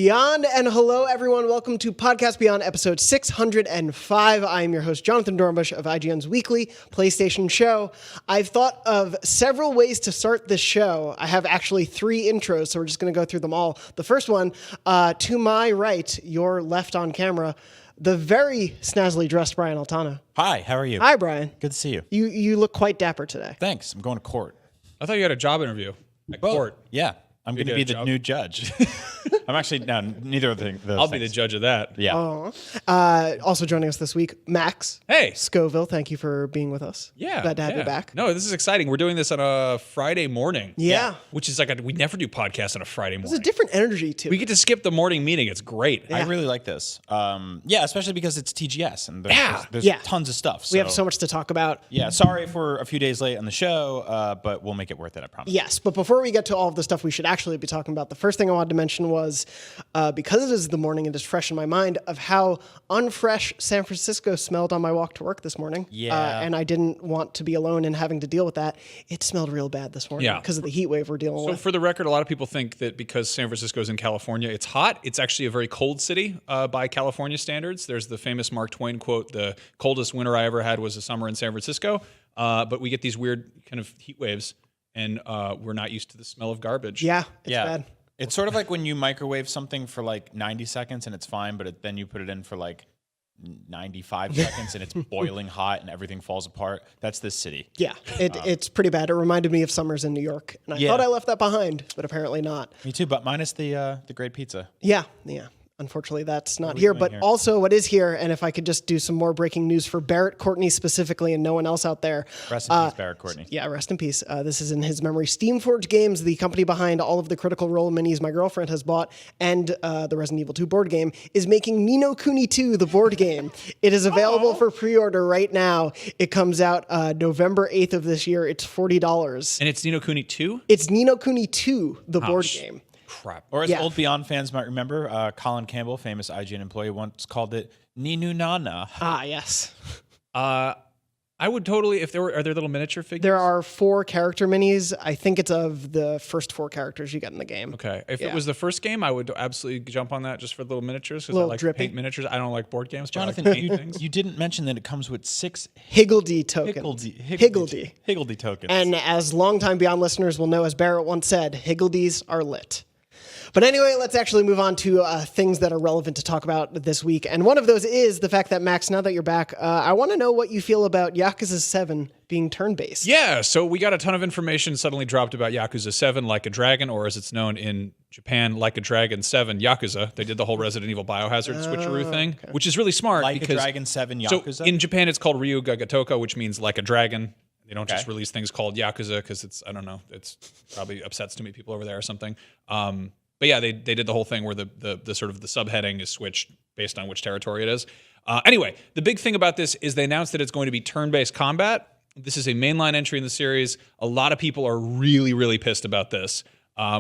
Beyond and hello, everyone. Welcome to Podcast Beyond, episode 605. I am your host, Jonathon Dornbush of IGN's weekly PlayStation show. I've thought of several ways to start this show. I have actually 3 intros, so we're just going to go through them all. The first one, to my right, your left on camera, the very snazzily dressed Brian Altano. Hi, how are you? Hi, Brian. Good to see you. You look quite dapper today. Thanks. I'm going to court. I thought you had a job interview at court. Yeah, I'm going to be the new judge. I'm actually, no, neither of those I'll things. be the judge of that. Yeah. Also joining us this week, Max. Hey. Scoville, thank you for being with us. Yeah. Glad to have you back. No, this is exciting. We're doing this on a Friday morning. Yeah. Which is like, we never do podcasts on a Friday morning. There's a different energy to it. We get to skip the morning meeting. It's great. Yeah. I really like this. Yeah, especially because it's TGS and there's Yeah. tons of stuff. We have so much to talk about. Yeah, sorry if we're a few days late on the show, but we'll make it worth it, I promise. Yes, but before we get to all of the stuff we should actually be talking about, the first thing I wanted to mention was, because it is the morning, it is fresh in my mind of how unfresh San Francisco smelled on my walk to work this morning. Yeah. And I didn't want to be alone in having to deal with that. It smelled real bad this morning because of the heat wave we're dealing So with. for the record, a lot of people think that because San Francisco is in California, it's hot. It's actually a very cold city by California standards. There's the famous Mark Twain quote, the coldest winter I ever had was a summer in San Francisco. But we get these weird kind of heat waves, and we're not used to the smell of garbage. Yeah, it's bad. It's sort of like when you microwave something for like 90 seconds and it's fine, but then you put it in for like 95 seconds and it's boiling hot and everything falls apart. That's this city. Yeah, it's pretty bad. It reminded me of summers in New York, and I thought I left that behind, but apparently not. Me too, but minus the great pizza. Yeah. Unfortunately, that's not here, but also what is here, and if I could just do some more breaking news for Barrett Courtney specifically and no one else out there. Rest in peace, Barrett Courtney. Yeah, rest in peace. This is in his memory. Steamforge Games, the company behind all of the Critical Role minis my girlfriend has bought, and the Resident Evil 2 board game, is making Ni no Kuni 2, the board game. It is available for pre-order right now. It comes out November 8th of this year. It's $40. And it's Ni no Kuni 2? It's Ni no Kuni 2, the board game. Crap. Or as old Beyond fans might remember, Colin Campbell, famous IGN employee, once called it Ninu Nana. Ah, yes. I would totally, are there little miniature figures? There are 4 character minis. I think it's of the first 4 characters you get in the game. Okay. If it was the first game, I would absolutely jump on that just for little miniatures because I like drippy. paint miniatures. I don't like board games. Jonathan, but I like paint things. you didn't mention that it comes with 6 Higgledy tokens. Higgledy tokens. And as longtime Beyond listeners will know, as Barrett once said, Higgledies are lit. But anyway, let's actually move on to things that are relevant to talk about this week. And one of those is the fact that, Max, now that you're back, I want to know what you feel about Yakuza 7 being turn-based. Yeah, so we got a ton of information suddenly dropped about Yakuza 7, Like a Dragon, or as it's known in Japan, Like a Dragon 7 Yakuza. They did the whole Resident Evil Biohazard switcheroo thing, which is really smart. Like because, a Dragon 7 Yakuza? So in Japan, it's called Ryu Gagatoka, which means like a dragon. They don't just release things called Yakuza because it's, I don't know, it's probably upsets too many people over there or something. But yeah, they did the whole thing where the sort of the subheading is switched based on which territory it is. Anyway, the big thing about this is they announced that it's going to be turn-based combat. This is a mainline entry in the series. A lot of people are really, really pissed about this,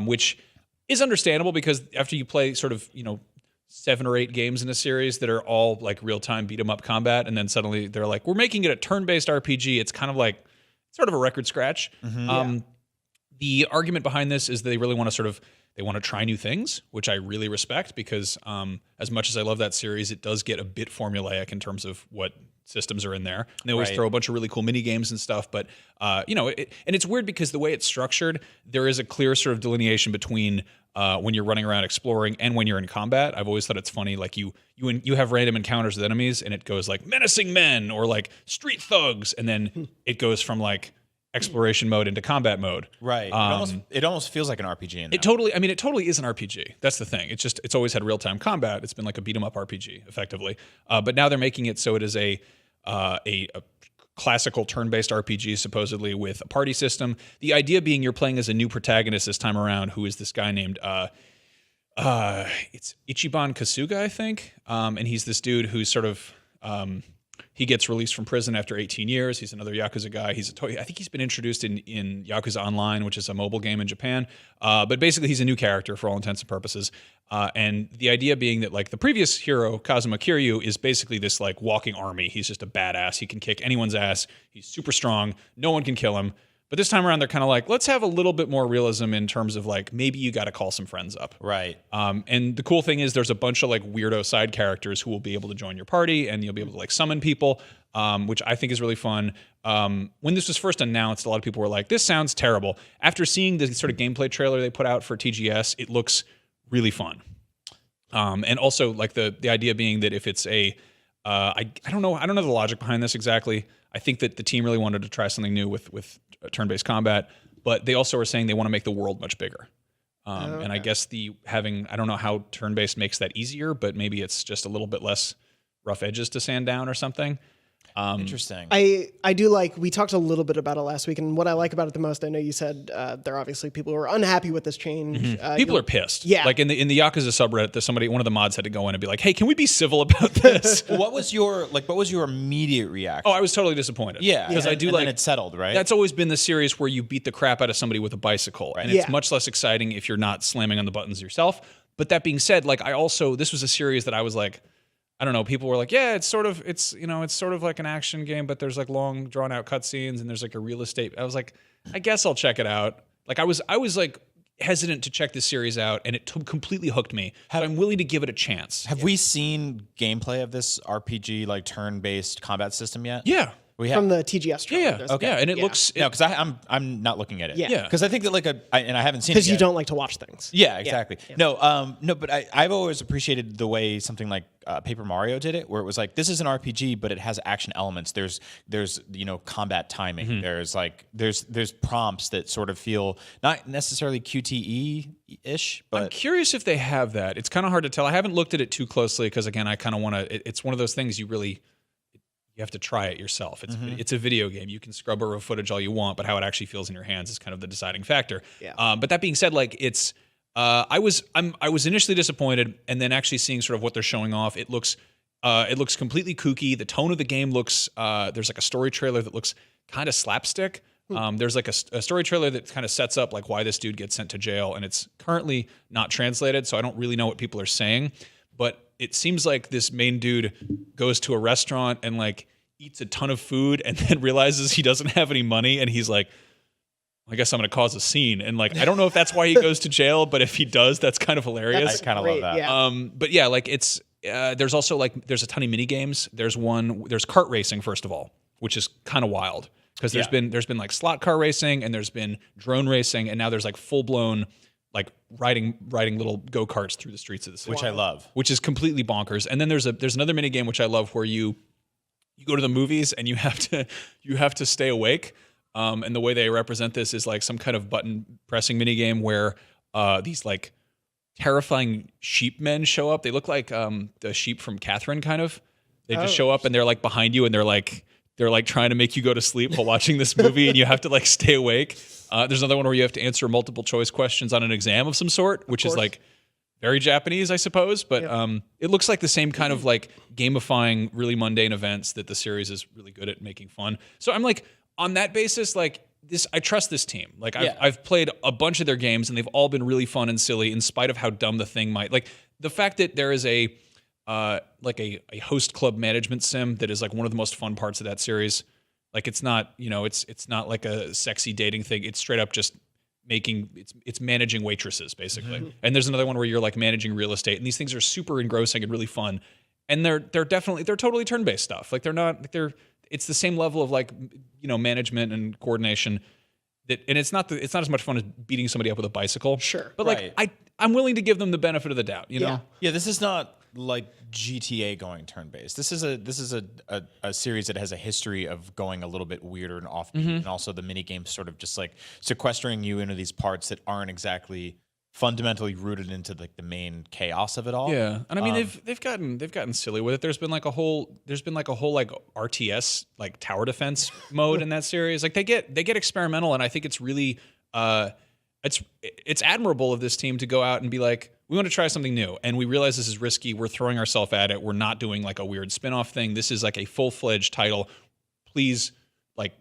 which is understandable because after you play sort of, 7 or 8 games in a series that are all like real-time beat-em-up combat, and then suddenly they're like, we're making it a turn-based RPG. It's kind of like sort of a record scratch. The argument behind this is they really want to they want to try new things, which I really respect because as much as I love that series, it does get a bit formulaic in terms of what systems are in there. And they always throw a bunch of really cool mini games and stuff. But, and it's weird because the way it's structured, there is a clear sort of delineation between when you're running around exploring and when you're in combat. I've always thought it's funny, like you have random encounters with enemies and it goes like menacing men or like street thugs. And then it goes from like exploration mode into combat mode. Right. It almost feels like an RPG in that. It totally is an RPG. That's the thing. It's always had real-time combat. It's been like a beat 'em up RPG effectively. But now they're making it so it is a classical turn-based RPG supposedly with a party system. The idea being you're playing as a new protagonist this time around who is this guy named it's Ichiban Kasuga, I think. And he's this dude who's sort of he gets released from prison after 18 years. He's another Yakuza guy. I think he's been introduced in Yakuza Online, which is a mobile game in Japan. But basically, he's a new character for all intents and purposes. And the idea being that, like, the previous hero, Kazuma Kiryu, is basically this, like, walking army. He's just a badass. He can kick anyone's ass. He's super strong. No one can kill him. But this time around, they're kind of like, let's have a little bit more realism in terms of like maybe you got to call some friends up. Right. And the cool thing is there's a bunch of like weirdo side characters who will be able to join your party, and you'll be able to like summon people, which I think is really fun. When this was first announced, a lot of people were like, this sounds terrible. After seeing the sort of gameplay trailer they put out for TGS, it looks really fun. And also like the idea being that if it's I don't know the logic behind this exactly. I think that the team really wanted to try something new with turn-based combat, but they also were saying they want to make the world much bigger. Okay. And I guess I don't know how turn-based makes that easier, but maybe it's just a little bit less rough edges to sand down or something. Interesting. I do like, we talked a little bit about it last week, and what I like about it the most, I know you said there are obviously people who are unhappy with this change. People are pissed. Yeah. Like in the Yakuza subreddit, one of the mods had to go in and be like, hey, can we be civil about this? What was your immediate reaction? Oh, I was totally disappointed. Yeah. Because I do and like, then it settled, right? That's always been the series where you beat the crap out of somebody with a bicycle. Right. And it's much less exciting if you're not slamming on the buttons yourself. But that being said, like this was a series that I was like, I don't know, people were like, yeah, it's sort of like an action game, but there's like long drawn out cutscenes and there's like a real estate. I was like, I guess I'll check it out. Like I was like hesitant to check this series out, and it completely hooked me. I'm willing to give it a chance. Have we seen gameplay of this RPG like turn-based combat system yet? Yeah. We have. From the TGS trailer. Yeah. Okay. Yeah, and it looks No, because I'm not looking at it. Yeah. Because I think that and I haven't seen it Because yet. you don't like to watch things. Yeah, exactly. Yeah. No, but I've always appreciated the way something like Paper Mario did it, where it was like, this is an RPG, but it has action elements. There's combat timing. Mm-hmm. There's prompts that sort of feel not necessarily QTE-ish, but I'm curious if they have that. It's kind of hard to tell. I haven't looked at it too closely because again, I kind of want to. It's one of those things you have to try it yourself. It's a video game. You can scrub over footage all you want, but how it actually feels in your hands is kind of the deciding factor. Yeah. But that being said, like it's, I was initially disappointed, and then actually seeing sort of what they're showing off, it looks completely kooky. The tone of the game looks. There's like a story trailer that looks kind of slapstick. There's like a story trailer that kind of sets up like why this dude gets sent to jail, and it's currently not translated, so I don't really know what people are saying. But it seems like this main dude goes to a restaurant and like eats a ton of food and then realizes he doesn't have any money, and he's like, I guess I'm going to cause a scene. And like, I don't know if that's why he goes to jail, but if he does, that's kind of hilarious. I kind of love that. Yeah. But yeah, like it's, there's also like, there's a ton of mini games. There's kart racing, first of all, which is kind of wild because there's been like slot car racing, and there's been drone racing, and now there's like full blown like riding little go-karts through the streets of the city. Which I love. Which is completely bonkers. And then there's another mini game which I love where you go to the movies and you have to stay awake. And the way they represent this is like some kind of button pressing mini game where these like terrifying sheep men show up. They look like the sheep from Catherine kind of. They just show up and they're like behind you, and they're like trying to make you go to sleep while watching this movie, and you have to like stay awake. There's another one where you have to answer multiple choice questions on an exam of some sort, which is like very Japanese, I suppose. But it looks like the same kind of like gamifying really mundane events that the series is really good at making fun. So I'm like, on that basis, like this, I trust this team. Like I've played a bunch of their games, and they've all been really fun and silly in spite of how dumb the thing might. Like the fact that there is a host club management sim that is like one of the most fun parts of that series. Like it's not, it's not like a sexy dating thing. It's straight up just it's managing waitresses basically. Mm-hmm. And there's another one where you're like managing real estate, and these things are super engrossing and really fun. And they're totally turn-based stuff. Like it's the same level of like, management and coordination and it's not as much fun as beating somebody up with a bicycle. Sure. But like I'm willing to give them the benefit of the doubt, you know? Yeah, this is not like GTA going turn-based. This is a series that has a history of going a little bit weirder and offbeat, and also the mini games sort of just like sequestering you into these parts that aren't exactly fundamentally rooted into like the main chaos of it all. Yeah, and I mean they've gotten silly with it. There's been like a whole like RTS like tower defense mode in that series. Like they get experimental, and I think it's really it's admirable of this team to go out and be like, we want to try something new, and we realize this is risky. We're throwing ourselves at it. We're not doing like a weird spin-off thing. This is like a full-fledged title. Please, like,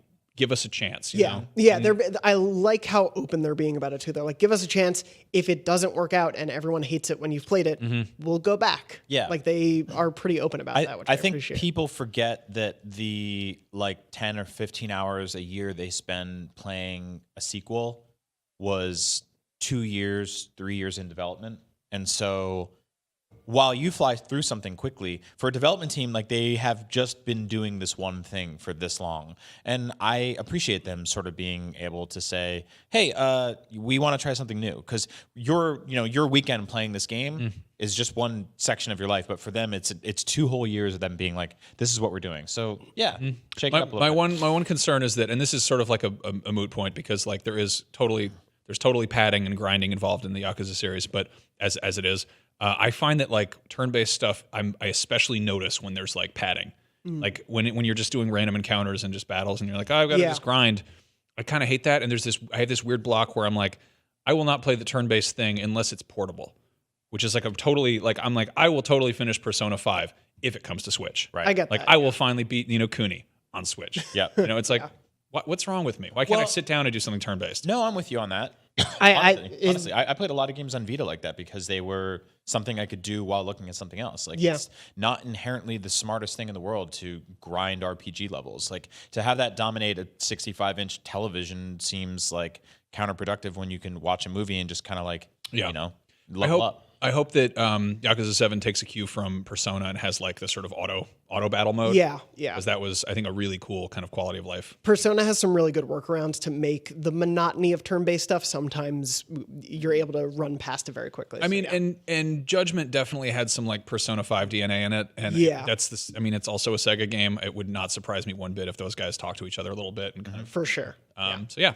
give us a chance. You know? Yeah. I like how open they're being about it too. They're like, give us a chance. If it doesn't work out and everyone hates it when you've played it, we'll go back. Yeah. Like they are pretty open about that, which I think appreciate. people forget that the like 10 or 15 hours a year they spend playing a sequel was 2 years, 3 years in development. And so while you fly through something quickly, for a development team, like they have just been doing this one thing for this long. And I appreciate them sort of being able to say, hey, we want to try something new. Because your weekend playing this game is just one section of your life. But for them, it's 2 whole years of them being like, this is what we're doing. So yeah, shake it up a little bit. My one concern is that, and this is sort of like a moot point because like there's totally padding and grinding involved in the Yakuza series, but as it is, I find that like turn-based stuff, I especially notice when there's like padding, like when you're just doing random encounters and just battles, and you're like, oh, I've got to just grind. I kind of hate that, and I have this weird block where I'm like, I will not play the turn-based thing unless it's portable, which is like I will totally finish Persona 5 if it comes to Switch. Right. I get like that. I will finally beat Kuni on Switch. Yeah. It's like, what's wrong with me? Why can't I sit down and do something turn-based? No, I'm with you on that. Honestly, I played a lot of games on Vita like that because they were something I could do while looking at something else. Like it's not inherently the smartest thing in the world to grind RPG levels. Like to have that dominate a 65-inch television seems like counterproductive when you can watch a movie and just kind of like, level up. I hope that Yakuza 7 takes a cue from Persona and has like the sort of auto battle mode. Yeah. Because that was, I think, a really cool kind of quality of life. Persona has some really good workarounds to make the monotony of turn-based stuff. Sometimes you're able to run past it very quickly. I mean, and Judgment definitely had some like Persona 5 DNA in it. And it's also a Sega game. It would not surprise me one bit if those guys talk to each other a little bit and kind of. For sure. So yeah.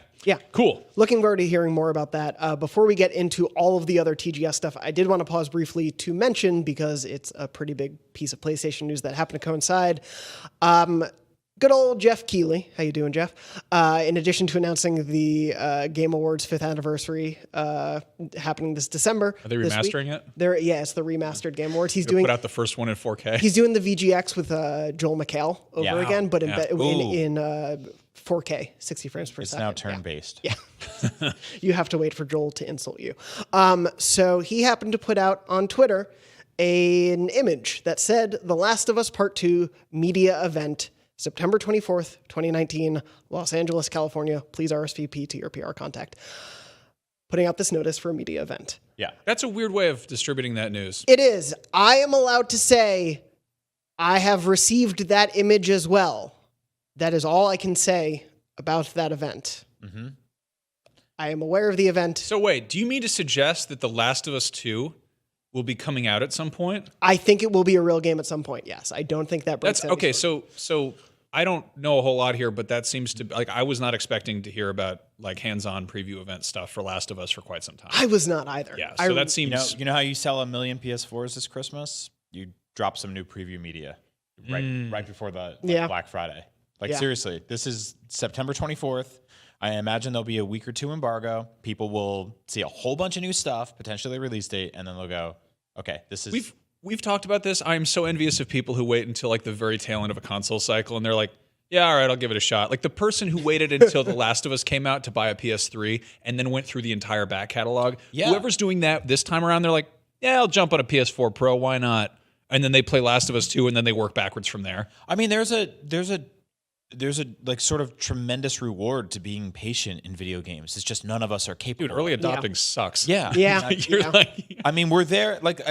Cool. Looking forward to hearing more about that. Before we get into all of the other TGS stuff, I did want to pause briefly to mention, because it's a pretty big piece of PlayStation news that happened to coincide. Good old Jeff Keighley. How you doing, Jeff? In addition to announcing the Game Awards 5th anniversary happening this December. Are they remastering it? It's the remastered Game Awards. He's doing put out the first one in 4K. He's doing the VGX with Joel McHale over again, but in 4K, 60 frames per second. It's now turn-based. Yeah. You have to wait for Joel to insult you. So he happened to put out on Twitter an image that said The Last of Us Part 2 media event, September 24th, 2019, Los Angeles, California. Please RSVP to your PR contact. Putting out this notice for a media event. Yeah. That's a weird way of distributing that news. It is. I am allowed to say I have received that image as well. That is all I can say about that event. Mm-hmm. I am aware of the event. So wait, do you mean to suggest that The Last of Us 2 will be coming out at some point? I think it will be a real game at some point, yes. I don't think that breaks okay, so I don't know a whole lot here, but that seems to like I was not expecting to hear about like hands-on preview event stuff for Last of Us for quite some time. I was not either. Yeah, so that seems you know how you sell 1 million PS4s this Christmas? You drop some new preview media right before the Black Friday. Seriously, this is September 24th. I imagine there'll be a week or two embargo. People will see a whole bunch of new stuff, potentially release date, and then they'll go, okay, this is... We've talked about this. I'm so envious of people who wait until like the very tail end of a console cycle and they're like, yeah, all right, I'll give it a shot. Like the person who waited until The Last of Us came out to buy a PS3 and then went through the entire back catalog. Yeah. Whoever's doing that this time around, they're like, yeah, I'll jump on a PS4 Pro. Why not? And then they play Last of Us 2 and then they work backwards from there. I mean, there's a like sort of tremendous reward to being patient in video games. It's just none of us are capable. Dude, early adopting sucks. Yeah. I mean, we're there. Like,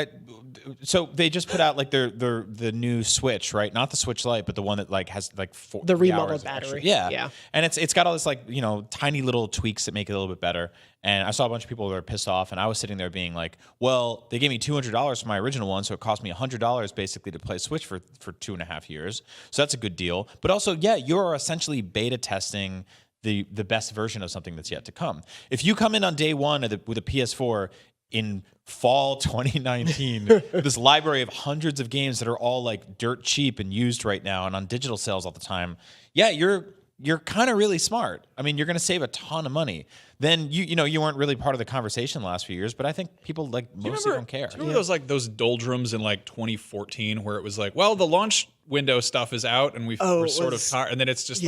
so they just put out like the new Switch, right? Not the Switch Lite, but the one that like has like the remodeled battery. Yeah. And it's got all this like, tiny little tweaks that make it a little bit better. And I saw a bunch of people that were pissed off, and I was sitting there being like, well, they gave me $200 for my original one, so it cost me $100 basically to play Switch for 2.5 years. So that's a good deal. But also, yeah, you're essentially beta testing the best version of something that's yet to come. If you come in on day one with a PS4 in fall 2019, this library of hundreds of games that are all like dirt cheap and used right now and on digital sales all the time, yeah, you're kind of really smart. I mean, you're going to save a ton of money. Then you weren't really part of the conversation the last few years, but I think people like mostly don't care. Do you remember those doldrums in like 2014 where it was like, well, the launch window stuff is out and we're sort of tired, and then it's just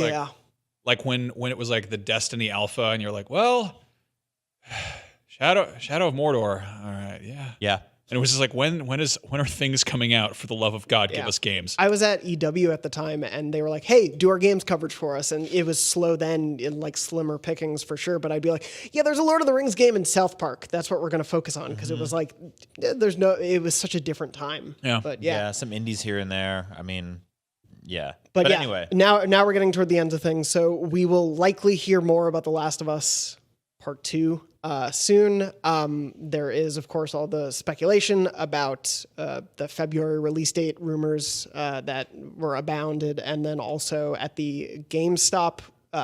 like when it was like the Destiny Alpha, and you're like, well, Shadow of Mordor. All right, yeah. Yeah. And it was just like, when are things coming out? For the love of God, give us games. I was at EW at the time, and they were like, "Hey, do our games coverage for us." And it was slow then, in like slimmer pickings for sure. But I'd be like, "Yeah, there's a Lord of the Rings game in South Park. That's what we're going to focus on," because it was like, it was such a different time. Yeah. But Yeah, some indies here and there. I mean, yeah. But yeah, anyway. now we're getting toward the end of things, so we will likely hear more about The Last of Us Part 2 soon. There is, of course, all the speculation about the February release date rumors that were abounded, and then also at the GameStop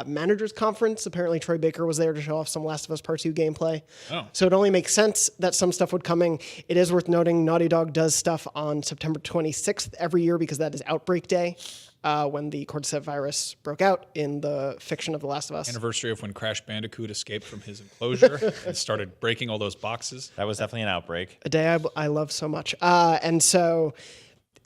managers conference, apparently Troy Baker was there to show off some Last of Us Part 2 gameplay. Oh. So it only makes sense that some stuff would coming. It is worth noting Naughty Dog does stuff on September 26th every year because that is Outbreak Day. When the cordyceps virus broke out in the fiction of The Last of Us. Anniversary of when Crash Bandicoot escaped from his enclosure and started breaking all those boxes. That was definitely an outbreak. A day I love so much. And so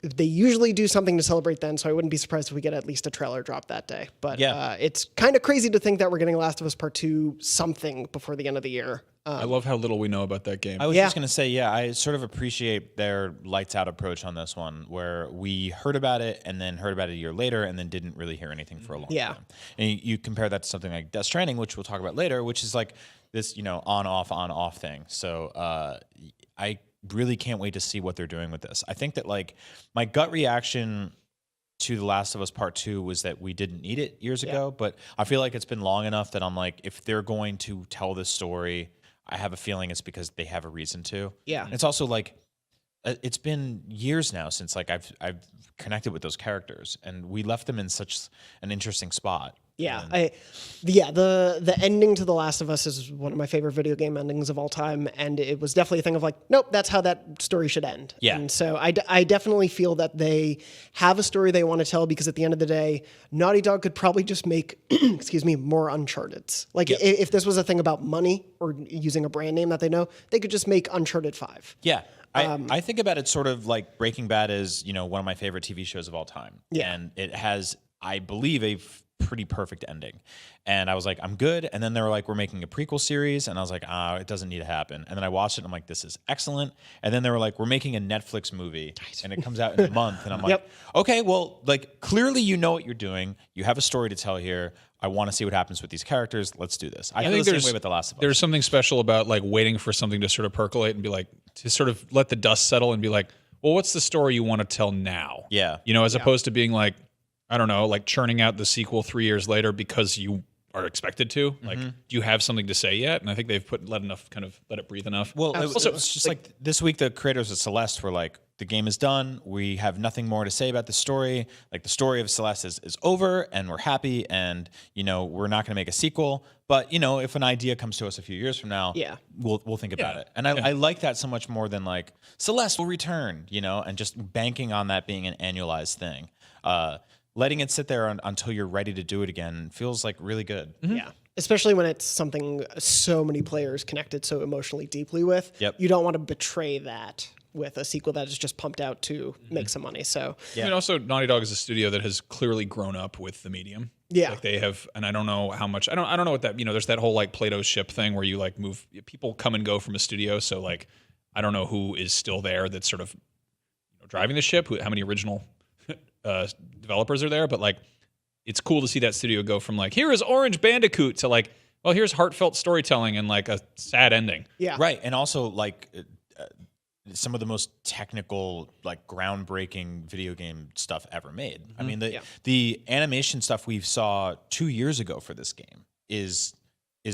they usually do something to celebrate then, so I wouldn't be surprised if we get at least a trailer drop that day. But it's kind of crazy to think that we're getting Last of Us Part 2 something before the end of the year. I love how little we know about that game. I was just going to say, I sort of appreciate their lights out approach on this one, where we heard about it and then heard about it a year later and then didn't really hear anything for a long time. And you compare that to something like Death Stranding, which we'll talk about later, which is like this, on-off thing. So I really can't wait to see what they're doing with this. I think that like my gut reaction to The Last of Us Part 2 was that we didn't need it years ago, but I feel like it's been long enough that I'm like, if they're going to tell this story, I have a feeling it's because they have a reason to. Yeah. And it's also like, it's been years now since like I've connected with those characters, and we left them in such an interesting spot. Yeah, the ending to The Last of Us is one of my favorite video game endings of all time, and it was definitely a thing of like, nope, that's how that story should end. Yeah. And so I definitely feel that they have a story they want to tell, because at the end of the day, Naughty Dog could probably just make, more Uncharted's. Like if this was a thing about money or using a brand name that they know, they could just make Uncharted 5. Yeah. I think about it sort of like Breaking Bad is, one of my favorite TV shows of all time. Yeah. And it has, I believe, a pretty perfect ending. And I was like, I'm good. And then they were like, we're making a prequel series. And I was like, it doesn't need to happen. And then I watched it and I'm like, this is excellent. And then they were like, we're making a Netflix movie and it comes out in a month. And I'm like, okay, well, like clearly you know what you're doing. You have a story to tell here. I want to see what happens with these characters. Let's do this. I feel the same way with The Last of Us. There's something special about like waiting for something to sort of percolate and be like, to sort of let the dust settle and be like, well, what's the story you want to tell now? Yeah. As opposed to being like, I don't know, like churning out the sequel 3 years later because you are expected to. Like, do you have something to say yet? And I think they've let it breathe enough. Well, it's just like this week, the creators of Celeste were like, the game is done. We have nothing more to say about the story. Like the story of Celeste is over and we're happy, and, we're not going to make a sequel. But, if an idea comes to us a few years from now, we'll think about it. And I like that so much more than like Celeste will return, and just banking on that being an annualized thing. Letting it sit there until you're ready to do it again feels like really good. Mm-hmm. Yeah. Especially when it's something so many players connected so emotionally deeply with. Yep. You don't want to betray that with a sequel that is just pumped out to make some money. So I mean, also Naughty Dog is a studio that has clearly grown up with the medium. Yeah. Like they have, and I don't know how much, I don't know what that, there's that whole like Plato's ship thing where you like move, people come and go from a studio. So like, I don't know who is still there that's sort of driving the ship, how many original developers are there, but like it's cool to see that studio go from like, here is Orange Bandicoot to like, well, here's heartfelt storytelling and like a sad ending. Yeah. Right. And also like some of the most technical, like groundbreaking video game stuff ever made. I mean, the animation stuff we saw 2 years ago for this game is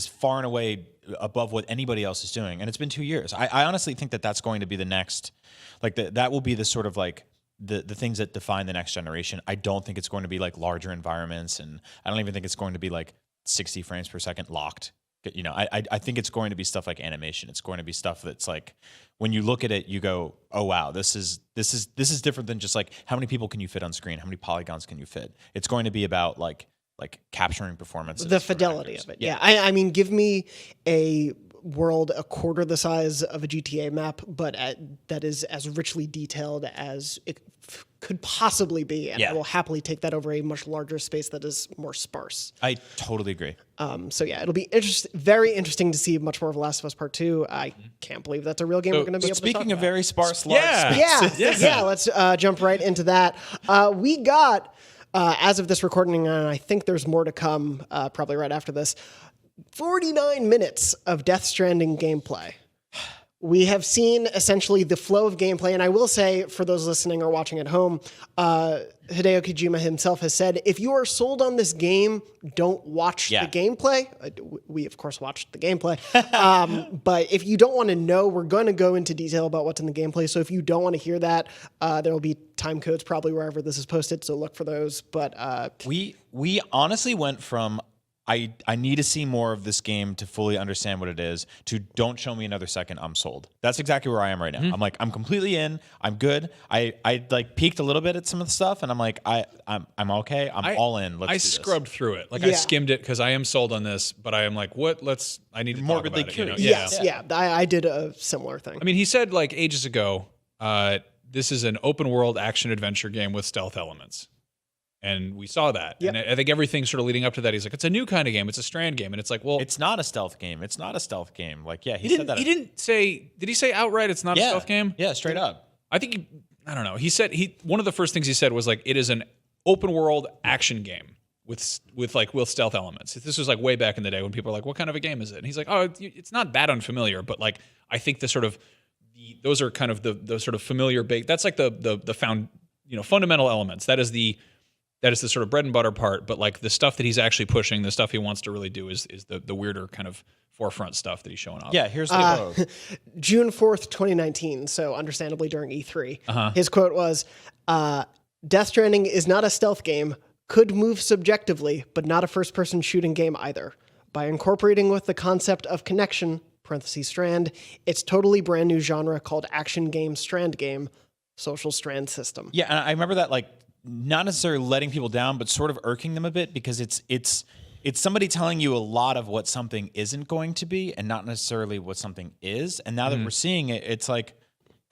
far and away above what anybody else is doing. And it's been 2 years. I honestly think that that's going to be the next, like that will be the sort of like the things that define the next generation. I don't think it's going to be like larger environments, and I don't even think it's going to be like 60 frames per second locked. I think it's going to be stuff like animation. It's going to be stuff that's like when you look at it, you go, "Oh wow, this is different than just like how many people can you fit on screen, how many polygons can you fit." It's going to be about like capturing performances, the fidelity of it. Yeah, I mean, give me a world a quarter the size of a GTA map, but that is as richly detailed as could possibly be, and Yeah. I will happily take that over a much larger space that is more sparse. I totally agree. So yeah, it'll be very interesting to see much more of Last of Us Part 2. I can't believe that's a real game we're going to be able to talk Speaking of about. very sparse, large Yeah. spaces. Yeah, let's jump right into that. We got, as of this recording, and I think there's more to come probably right after this, 49 minutes of Death Stranding gameplay. We have seen essentially the flow of gameplay, and I will say, for those listening or watching at home, Hideo Kojima himself has said, if you are sold on this game, don't watch the gameplay. We, of course, watched the gameplay. But if you don't want to know, we're going to go into detail about what's in the gameplay. So if you don't want to hear that, there will be time codes probably wherever this is posted, so look for those. But We honestly went from I need to see more of this game to fully understand what it is to don't show me another second, I'm sold. That's exactly where I am right now. I'm like, I'm completely in. I'm good. I like peeked a little bit at some of the stuff and I'm like, I'm okay. I'm all in. Let's do this. scrubbed through it. Like I skimmed it because I am sold on this, but I am like, I need to Morbidly talk about it. curious. yes, I did a similar thing. I mean, he said like ages ago, this is an open world action adventure game with stealth elements. And we saw that. Yep. And I think everything sort of leading up to that, he's like, it's a new kind of game. It's a Strand game. And it's like, well, It's not a stealth game. It's not a stealth game. Like, yeah, he he said that. didn't say, did he say outright it's not a stealth game? Yeah, straight up. I think, I don't know. He said, one of the first things he said was like, it is an open world action game with stealth elements. This was like way back in the day when people were like, what kind of a game is it? And he's like, oh, it's not that unfamiliar, but like, I think those are kind of the sort of familiar base. That's like the fundamental elements. That is the sort of bread and butter part, but like the stuff that he's actually pushing, the stuff he wants to really do is the weirder kind of forefront stuff that he's showing off. Yeah, here's the quote. June 4th, 2019, so understandably during E3. His quote was, Death Stranding is not a stealth game, could move subjectively, but not a first-person shooting game either. By incorporating with the concept of connection, parentheses strand, it's totally brand new genre called action game strand game, social strand system. Yeah, and I remember that like not necessarily letting people down, but sort of irking them a bit because it's somebody telling you a lot of what something isn't going to be and not necessarily what something is. And now that we're seeing it, it's like,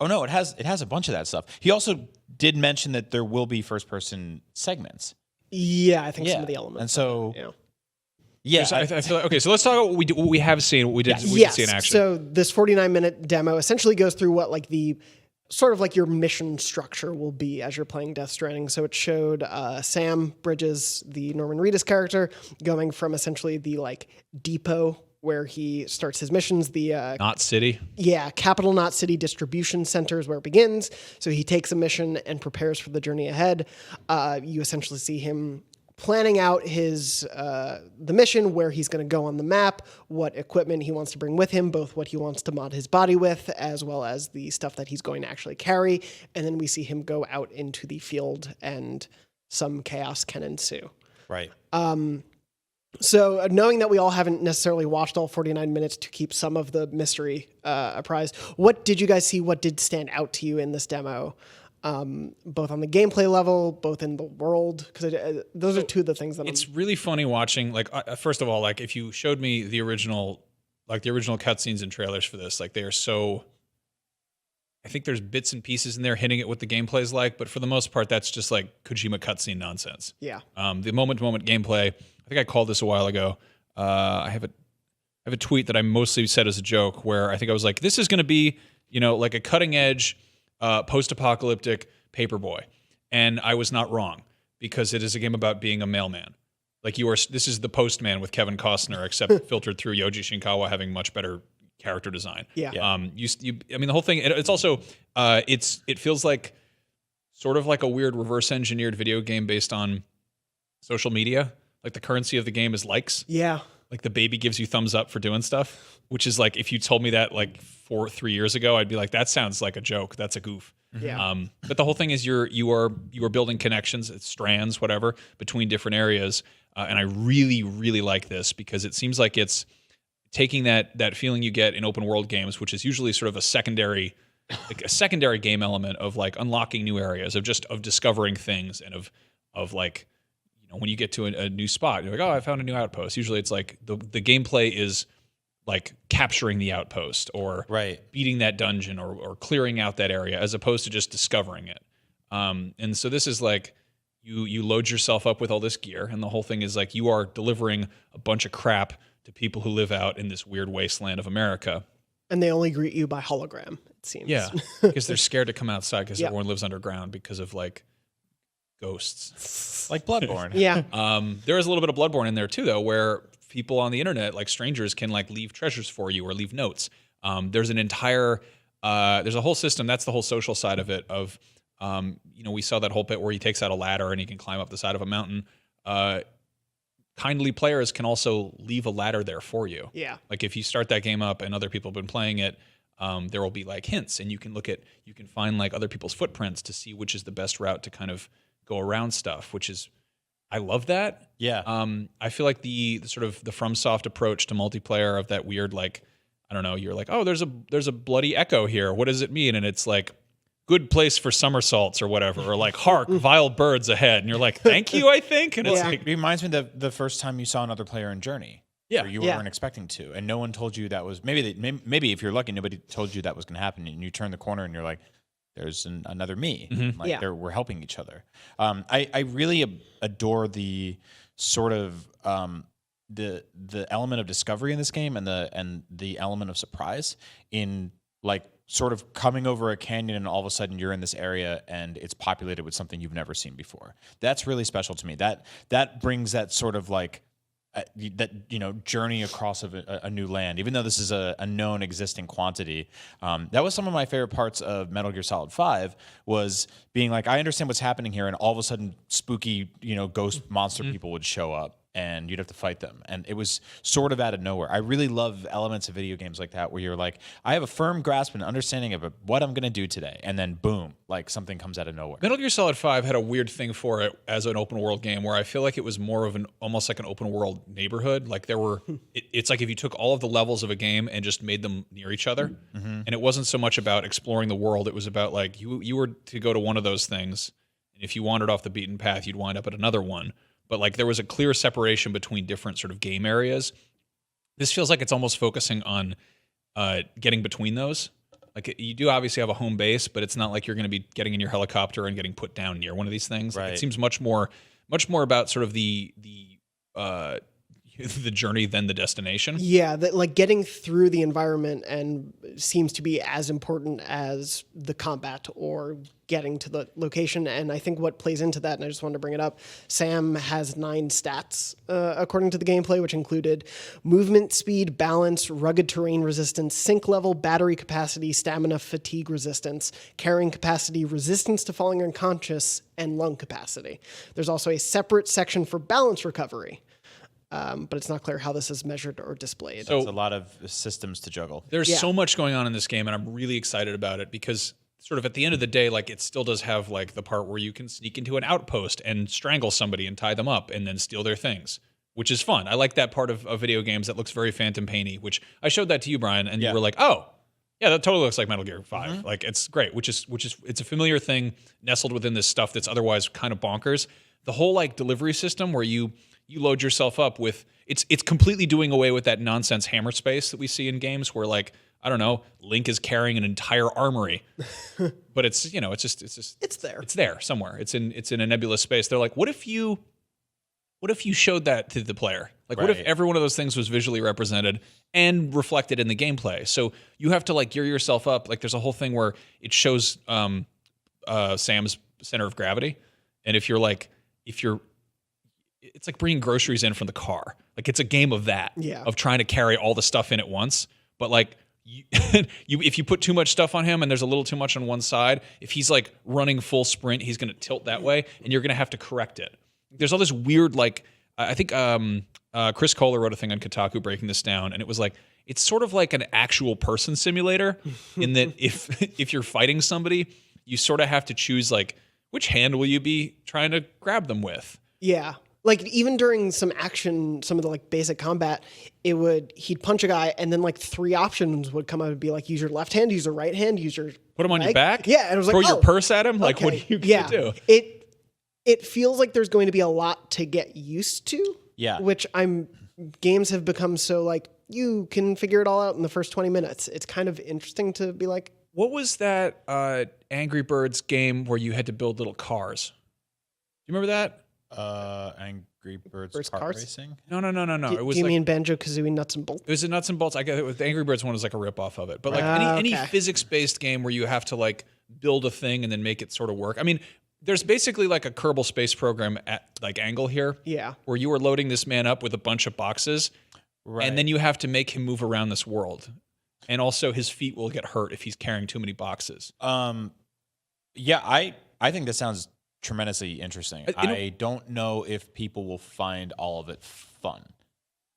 oh no, it has a bunch of that stuff. He also did mention that there will be first person segments. Yeah, I think some of the elements. And so, I feel like, okay, so let's talk about what we have seen, what we did see in action. So this 49-minute demo essentially goes through what like the sort of like your mission structure will be as you're playing Death Stranding. So it showed Sam Bridges, the Norman Reedus character, going from essentially the like depot where he starts his missions, the Knot City. Yeah, Capital Knot City distribution center is where it begins. So he takes a mission and prepares for the journey ahead. You essentially see him planning out his the mission, where he's going to go on the map, what equipment he wants to bring with him, both what he wants to mod his body with, as well as the stuff that he's going to actually carry. And then we see him go out into the field, and some chaos can ensue. right. So knowing that we all haven't necessarily watched all 49 minutes to keep some of the mystery apprised, what did you guys see? What did stand out to you in this demo? Both on the gameplay level, both in the world, because those are two of the things that it's really funny watching. Like, first of all, like if you showed me the original cutscenes and trailers for this, like they are so. I think there's bits and pieces in there hitting it what the gameplay is like, but for the most part, that's just like Kojima cutscene nonsense. Yeah. The moment-to-moment gameplay. I think I called this a while ago. I have a tweet that I mostly said as a joke where I think I was like, this is going to be, like a cutting edge. Post-apocalyptic Paperboy, and I was not wrong because it is a game about being a mailman. Like this is the Postman with Kevin Costner, except filtered through Yoji Shinkawa having much better character design. Yeah. I mean, the whole thing. It's also it feels like sort of like a weird reverse engineered video game based on social media. Like the currency of the game is likes. Yeah. Like the baby gives you thumbs up for doing stuff, which is like, if you told me that like 3 years ago, I'd be like, that sounds like a joke. That's a goof. Yeah. But the whole thing is you are building connections, strands, whatever, between different areas. And I really, really like this because it seems like it's taking that feeling you get in open world games, which is usually sort of a secondary game element of like unlocking new areas, of discovering things, and of like, when you get to a new spot, you're like, oh, I found a new outpost. Usually it's like the gameplay is like capturing the outpost or beating that dungeon or clearing out that area, as opposed to just discovering it. And so this is like you load yourself up with all this gear, and the whole thing is like you are delivering a bunch of crap to people who live out in this weird wasteland of America. And they only greet you by hologram, it seems. Yeah, because they're scared to come outside because Yep. everyone lives underground because of like ghosts. Like Bloodborne. Yeah. There is a little bit of Bloodborne in there too, though, where people on the internet, like strangers, can like leave treasures for you or leave notes. There's an entire, there's a whole system. That's the whole social side of it. Of, we saw that whole bit where he takes out a ladder and he can climb up the side of a mountain. Kindly players can also leave a ladder there for you. Yeah. Like if you start that game up and other people have been playing it, there will be like hints, and you can find like other people's footprints to see which is the best route to kind of go around stuff, which is, I love that. Yeah. I feel like the sort of the FromSoft approach to multiplayer of that weird, like, I don't know, you're like, oh, there's a bloody echo here. What does it mean? And it's like, good place for somersaults or whatever, or like, hark, vile birds ahead. And you're like, thank you, I think. And it's Yeah. like, It reminds me of the first time you saw another player in Journey. Yeah. Where you Yeah. weren't expecting to, and no one told you that was maybe if you're lucky, nobody told you that was going to happen, and you turn the corner and you're like, there's another me. Like Yeah. we're helping each other. I really adore the sort of the element of discovery in this game, and the element of surprise in like sort of coming over a canyon and all of a sudden you're in this area and it's populated with something you've never seen before. That's really special to me. That brings that sort of like journey across a new land, even though this is a known existing quantity. That was some of my favorite parts of Metal Gear Solid 5, was being like, I understand what's happening here, and all of a sudden spooky, ghost monster people would show up and you'd have to fight them. And it was sort of out of nowhere. I really love elements of video games like that, where you're like, I have a firm grasp and understanding of what I'm going to do today. And then boom, like something comes out of nowhere. Metal Gear Solid 5 had a weird thing for it as an open world game, where I feel like it was more of almost like an open world neighborhood. Like there were, it's like if you took all of the levels of a game and just made them near each other. And it wasn't so much about exploring the world. It was about like, you were to go to one of those things, and if you wandered off the beaten path, you'd wind up at another one. But like there was a clear separation between different sort of game areas. This feels like it's almost focusing on getting between those. Like you do obviously have a home base, but it's not like you're going to be getting in your helicopter and getting put down near one of these things. Right. Like it seems much more about sort of the journey than the destination. Yeah, that like getting through the environment and seems to be as important as the combat or getting to the location. And I think what plays into that, and I just wanted to bring it up, Sam has 9 stats according to the gameplay, which included movement speed, balance, rugged terrain resistance, sync level, battery capacity, stamina, fatigue resistance, carrying capacity, resistance to falling unconscious, and lung capacity. There's also a separate section for balance recovery. But it's not clear how this is measured or displayed. So it's a lot of systems to juggle. There's so much going on in this game, and I'm really excited about it because sort of at the end of the day, like it still does have like the part where you can sneak into an outpost and strangle somebody and tie them up and then steal their things, which is fun. I like that part of video games that looks very Phantom Painy, which I showed that to you, Brian, and you were like, oh, yeah, that totally looks like Metal Gear 5. Like it's great, which is it's a familiar thing nestled within this stuff that's otherwise kind of bonkers. The whole like delivery system where you load yourself up with, it's completely doing away with that nonsense hammer space that we see in games where like, I don't know, Link is carrying an entire armory, but it's there. It's there somewhere. It's in a nebulous space. They're like, what if you showed that to the player? Like, what if every one of those things was visually represented and reflected in the gameplay? So you have to like gear yourself up. Like there's a whole thing where it shows Sam's center of gravity. And if you're it's like bringing groceries in from the car. Like it's a game of that, of trying to carry all the stuff in at once. But like if you put too much stuff on him and there's a little too much on one side, if he's like running full sprint, he's going to tilt that way and you're going to have to correct it. There's all this weird, like, I think Chris Kohler wrote a thing on Kotaku breaking this down, and it was like, it's sort of like an actual person simulator in that if you're fighting somebody, you sort of have to choose like, which hand will you be trying to grab them with? Yeah. Like even during some action, some of the like basic combat, he'd punch a guy and then like 3 options would come out and be like, use your left hand, use your right hand, use your put him on your back. Yeah. And it was like, throw your purse at him. Like, what are you going to do? It feels like there's going to be a lot to get used to. Yeah. Which games have become so like, you can figure it all out in the first 20 minutes. It's kind of interesting to be like, What was that Angry Birds game where you had to build little cars? Do you remember that? Angry Birds Birds kart Cars? racing. No. It was Do you like, mean Banjo-Kazooie Nuts and Bolts? it was a nuts and bolts. I get it. The Angry Birds one was like a ripoff of it. But like Right. any Okay. physics-based game where you have to like build a thing and then make it sort of work. I mean, there's basically like a Kerbal Space Program at like angle here. Yeah. Where you are loading this man up with a bunch of boxes, Right. and then you have to make him move around this world. And also his feet will get hurt if he's carrying too many boxes. Yeah, I think this sounds tremendously interesting. I don't know if people will find all of it fun,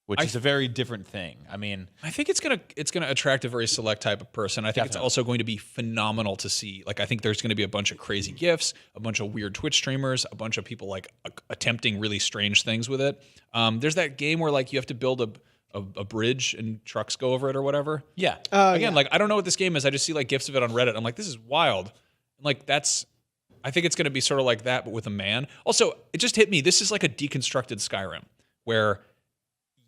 which is a very different thing. I mean, I think it's gonna attract a very select type of person. I think it's Definitely. also going to be phenomenal to see. Like, I think there's going to be a bunch of crazy gifs, a bunch of weird Twitch streamers, a bunch of people like attempting really strange things with it. There's that game where like you have to build a bridge and trucks go over it or whatever. yeah. Again, like I don't know what this game is. I just see like gifs of it on Reddit. I'm like, this is wild. And like I think it's going to be sort of like that, but with a man. Also, it just hit me. This is like a deconstructed Skyrim where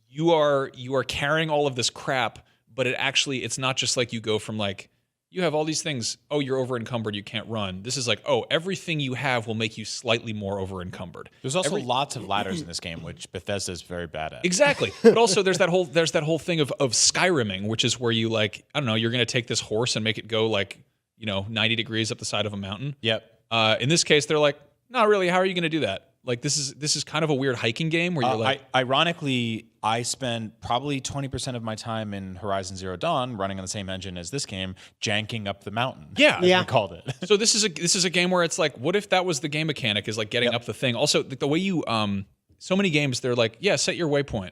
you are carrying all of this crap, but it's not just like you go from like, you have all these things. Oh, you're over encumbered. You can't run. This is like, oh, everything you have will make you slightly more over encumbered. There's also lots of ladders in this game, which Bethesda's very bad at. Exactly. But also there's that whole thing of Skyrimming, which is where you like, I don't know, you're going to take this horse and make it go like, 90 degrees up the side of a mountain. Yep. In this case, they're like, not really. How are you going to do that? Like, this is kind of a weird hiking game where you're like, Ironically, I spend probably 20% of my time in Horizon Zero Dawn running on the same engine as this game, janking up the mountain. Yeah. as Yeah. we called it. so this is a game where it's like, what if that was the game mechanic is like getting up the thing? Also, the way you so many games, they're like, yeah, set your waypoint.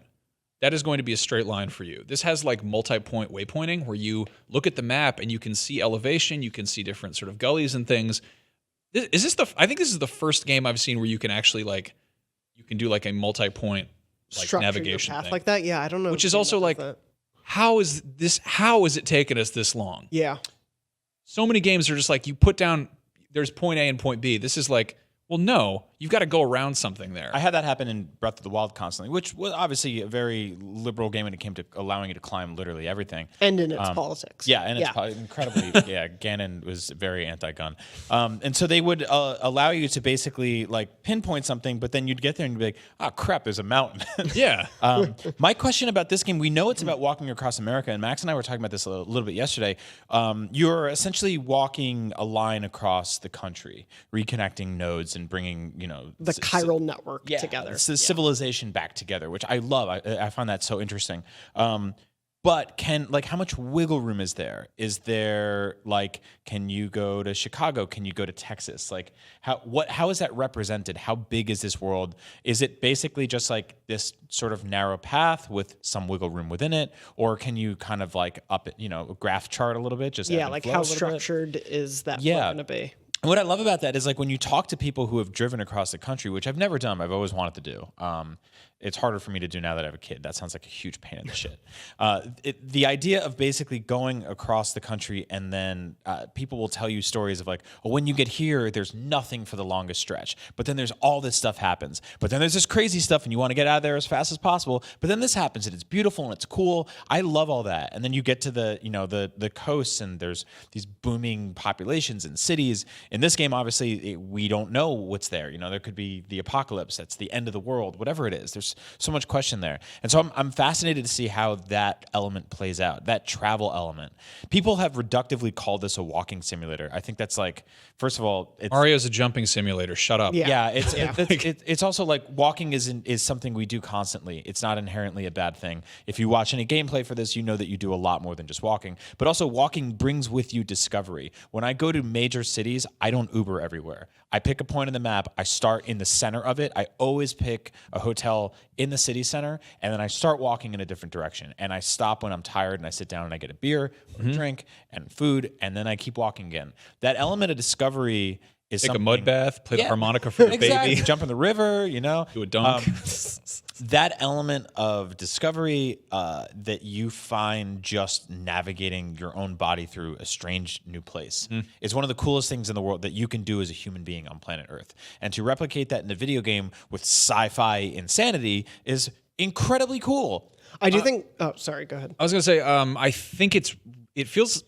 That is going to be a straight line for you. This has like multi-point waypointing where you look at the map and you can see elevation, you can see different sort of gullies and things. I think this is the first game I've seen where you can actually like, you can do like a multi-point like Structure navigation your path thing. like that. Yeah, I don't know. Which if is you also know like, that. how is it taken us this long? Yeah. So many games are just like, you put down, there's point A and point B. This is like, well, no, you've got to go around something there. I had that happen in Breath of the Wild constantly, which was obviously a very liberal game when it came to allowing you to climb literally everything. And in its politics. Yeah, and it's incredibly, Ganon was very anti-gun. And so they would allow you to basically like pinpoint something, but then you'd get there and you'd be like, oh crap, there's a mountain. Yeah. My question about this game, we know it's about walking across America, and Max and I were talking about this a little bit yesterday. You're essentially walking a line across the country, reconnecting nodes and bringing, The chiral network yeah, together. it's the civilization back together, which I love. I find that so interesting. But how much wiggle room is there? Is there like, can you go to Chicago? Can you go to Texas? Like, how is that represented? How big is this world? Is it basically just like this sort of narrow path with some wiggle room within it, or can you kind of like up it, graph chart a little bit? Just ebb and like flow how a little bit? structured is that Yeah. going to be? And what I love about that is like when you talk to people who have driven across the country, which I've never done, I've always wanted to do. It's harder for me to do now that I have a kid. That sounds like a huge pain in the shit. The idea of basically going across the country and then people will tell you stories of like, oh, when you get here, there's nothing for the longest stretch. But then there's all this stuff happens. But then there's this crazy stuff and you want to get out of there as fast as possible. But then this happens and it's beautiful and it's cool. I love all that. And then you get to the coasts and there's these booming populations and cities. In this game, obviously, we don't know what's there. There could be the apocalypse. That's the end of the world. Whatever it is, there's so much question there. And so I'm fascinated to see how that element plays out, that travel element. People have reductively called this a walking simulator. I think that's like, first of all, it's Mario's a jumping simulator. Shut up. yeah, it's also like walking is something we do constantly. It's not inherently a bad thing. If you watch any gameplay for this, you know that you do a lot more than just walking. But also walking brings with you discovery. When I go to major cities, I don't Uber everywhere. I pick a point in the map. I start in the center of it. I always pick a hotel in the city center, and then I start walking in a different direction. And I stop when I'm tired, and I sit down and I get a beer, or a drink, and food, and then I keep walking again. That element of discovery is Take something, a mud bath, play the harmonica for the exactly. baby. Jump in the river, Do a dunk. That element of discovery that you find just navigating your own body through a strange new place is one of the coolest things in the world that you can do as a human being on planet Earth. And to replicate that in a video game with sci-fi insanity is incredibly cool. I do think. Oh, sorry. Go ahead. I was going to say, I think it feels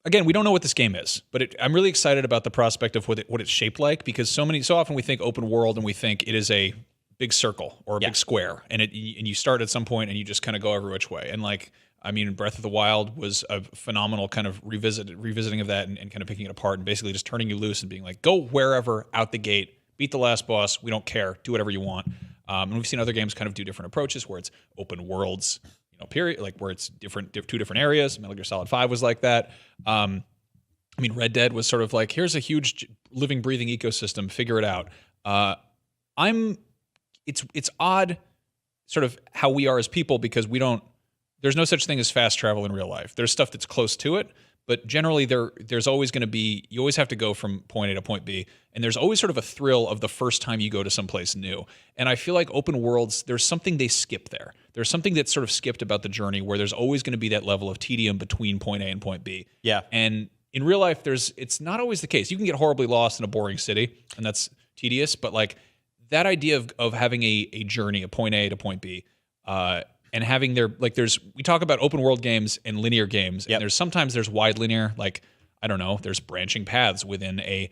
again, we don't know what this game is, but I'm really excited about the prospect of what it's shaped like, because so often we think open world and we think it is a big circle or a big square, and you start at some point and you just kind of go every which way. And like, I mean, Breath of the Wild was a phenomenal kind of revisiting of that and kind of picking it apart and basically just turning you loose and being like, go wherever out the gate, beat the last boss. We don't care. Do whatever you want. And we've seen other games kind of do different approaches where it's open worlds, period, like where it's two different areas. Metal Gear Solid 5 was like that. I mean, Red Dead was sort of like, here's a huge living, breathing ecosystem. Figure it out. It's odd, sort of how we are as people, because there's no such thing as fast travel in real life. There's stuff that's close to it, but generally there's always going to be, you always have to go from point A to point B, and there's always sort of a thrill of the first time you go to someplace new. And I feel like open worlds, there's something they skip there. There's something that's sort of skipped about the journey, where there's always going to be that level of tedium between point A and point B. Yeah. And in real life, it's not always the case. You can get horribly lost in a boring city, and that's tedious, but like that idea of having a journey, a point A to point B, and having we talk about open world games and linear games, and sometimes there's wide linear, like, I don't know, there's branching paths within a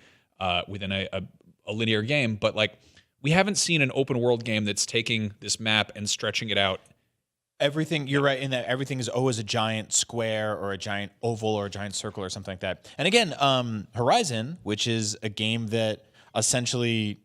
linear game, but like, we haven't seen an open world game that's taking this map and stretching it out. Everything, you're right in that everything is always a giant square or a giant oval or a giant circle or something like that. And again, Horizon, which is a game that essentially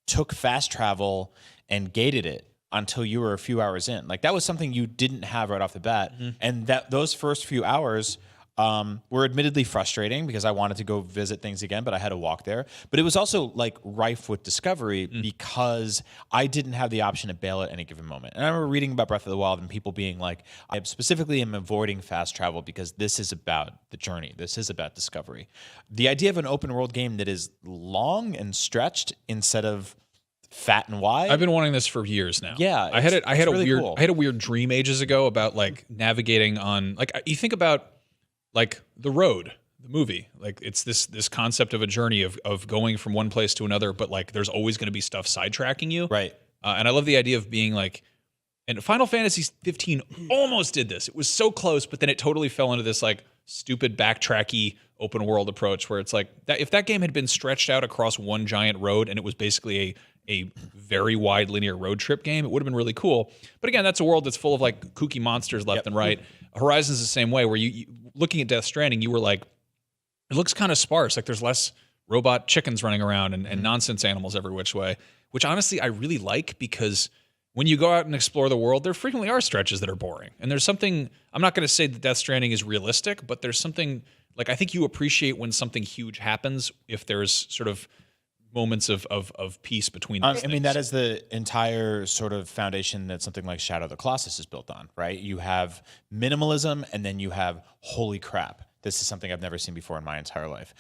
took fast travel and gated it until you were a few hours in. Like, that was something you didn't have right off the bat. Mm-hmm. And those first few hours were admittedly frustrating, because I wanted to go visit things again, but I had to walk there. But it was also like rife with discovery, because I didn't have the option to bail at any given moment. And I remember reading about Breath of the Wild and people being like, I specifically am avoiding fast travel because this is about the journey. This is about discovery. The idea of an open world game that is long and stretched instead of fat and wide. I've been wanting this for years now. Yeah, I had cool. a weird dream ages ago about like navigating on, like, you think about like The Road, the movie, like it's this concept of a journey of going from one place to another, but like there's always going to be stuff sidetracking you. Right. And I love the idea of being like, and Final Fantasy 15 almost did this. It was so close, but then it totally fell into this like stupid backtracky open world approach where it's like that if that game had been stretched out across one giant road and it was basically a very wide linear road trip game, it would have been really cool. But again, that's a world that's full of like kooky monsters left and right. Horizon's the same way, where you looking at Death Stranding, you were like, it looks kind of sparse. Like there's less robot chickens running around and nonsense animals every which way, which honestly I really like, because when you go out and explore the world, there frequently are stretches that are boring. And there's something, I'm not going to say that Death Stranding is realistic, but there's something, like, I think you appreciate when something huge happens if there's sort of moments of peace between those I mean, that is the entire sort of foundation that something like Shadow of the Colossus is built on, right? You have minimalism, and then you have, holy crap, this is something I've never seen before in my entire life.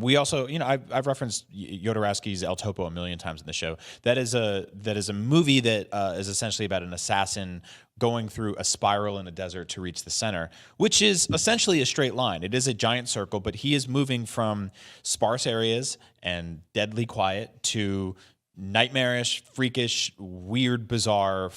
We also, I've referenced Jodorowsky's El Topo a million times in the show. That is a movie that is essentially about an assassin going through a spiral in a desert to reach the center, which is essentially a straight line. It is a giant circle, but he is moving from sparse areas and deadly quiet to nightmarish, freakish, weird, bizarre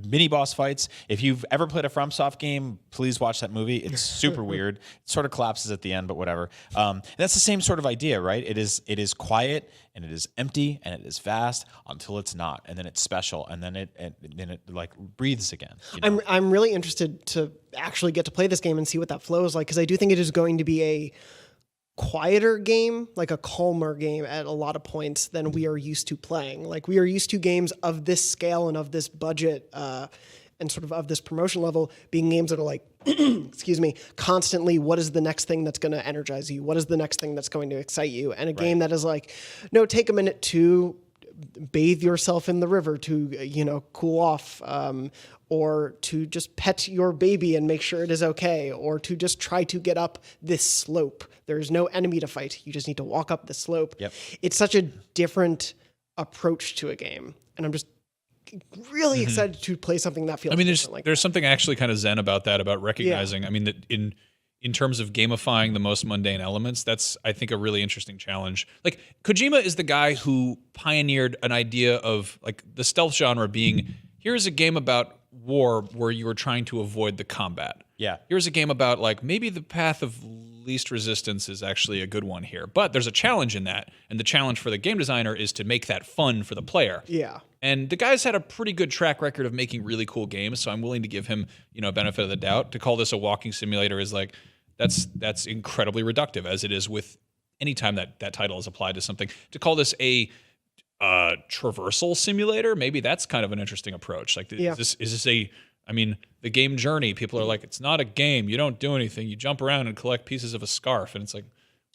mini boss fights. If you've ever played a FromSoft game, please watch that movie. It's super weird. It sort of collapses at the end, but whatever. That's the same sort of idea, right? It is quiet, and it is empty, and it is vast until it's not, and then it's special, and then it like breathes again. I'm really interested to actually get to play this game and see what that flow is like, because I do think it is going to be a quieter game, like a calmer game at a lot of points than we are used to playing. Like, we are used to games of this scale and of this budget and sort of this promotion level being games that are like, excuse me, constantly, what is the next thing that's going to energize you? What is the next thing that's going to excite you? And a game that is like, no, take a minute to bathe yourself in the river to, cool off, or to just pet your baby and make sure it is okay, or to just try to get up this slope. There's no enemy to fight. You just need to walk up the slope. Yep. It's such a different approach to a game. And I'm just really excited to play something that feels different. There's something actually kind of zen about that, about recognizing, I mean, that in terms of gamifying the most mundane elements, that's, I think, a really interesting challenge. Like, Kojima is the guy who pioneered an idea of like the stealth genre being, here's a game about war where you were trying to avoid the combat. Yeah. Here's a game about like maybe the path of least resistance is actually a good one here. But there's a challenge in that, and the challenge for the game designer is to make that fun for the player. Yeah. And the guy's had a pretty good track record of making really cool games, so I'm willing to give him, a benefit of the doubt. To call this a walking simulator is like that's incredibly reductive, as it is with any time that title is applied to something. To call this a traversal simulator, maybe that's kind of an interesting approach. Like, is this a the game Journey, people are like, it's not a game. You don't do anything. You jump around and collect pieces of a scarf. And it's like,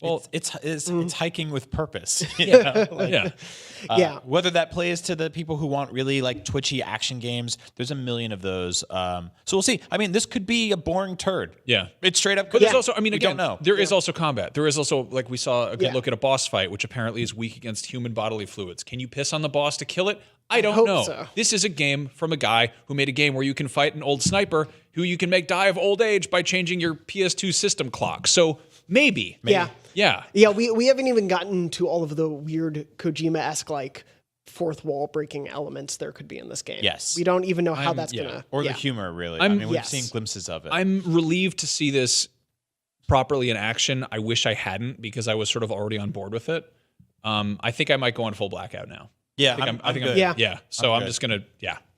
well, it's hiking with purpose. Yeah. Whether that plays to the people who want really like twitchy action games, there's a million of those. So we'll see. I mean, this could be a boring turd. Yeah. It's straight up. But there's also, again, don't know. There is also combat. There is also, like we saw a good look at a boss fight, which apparently is weak against human bodily fluids. Can you piss on the boss to kill it? I don't know. So. This is a game from a guy who made a game where you can fight an old sniper who you can make die of old age by changing your PS2 system clock. So maybe. Yeah. Yeah. We haven't even gotten to all of the weird Kojima-esque like fourth wall breaking elements there could be in this game. Yes. We don't even know how that's gonna the humor really. We've seen glimpses of it. I'm relieved to see this properly in action. I wish I hadn't, because I was sort of already on board with it. I think I might go on full blackout now. Yeah, I think I'm good. Yeah. So I'm just gonna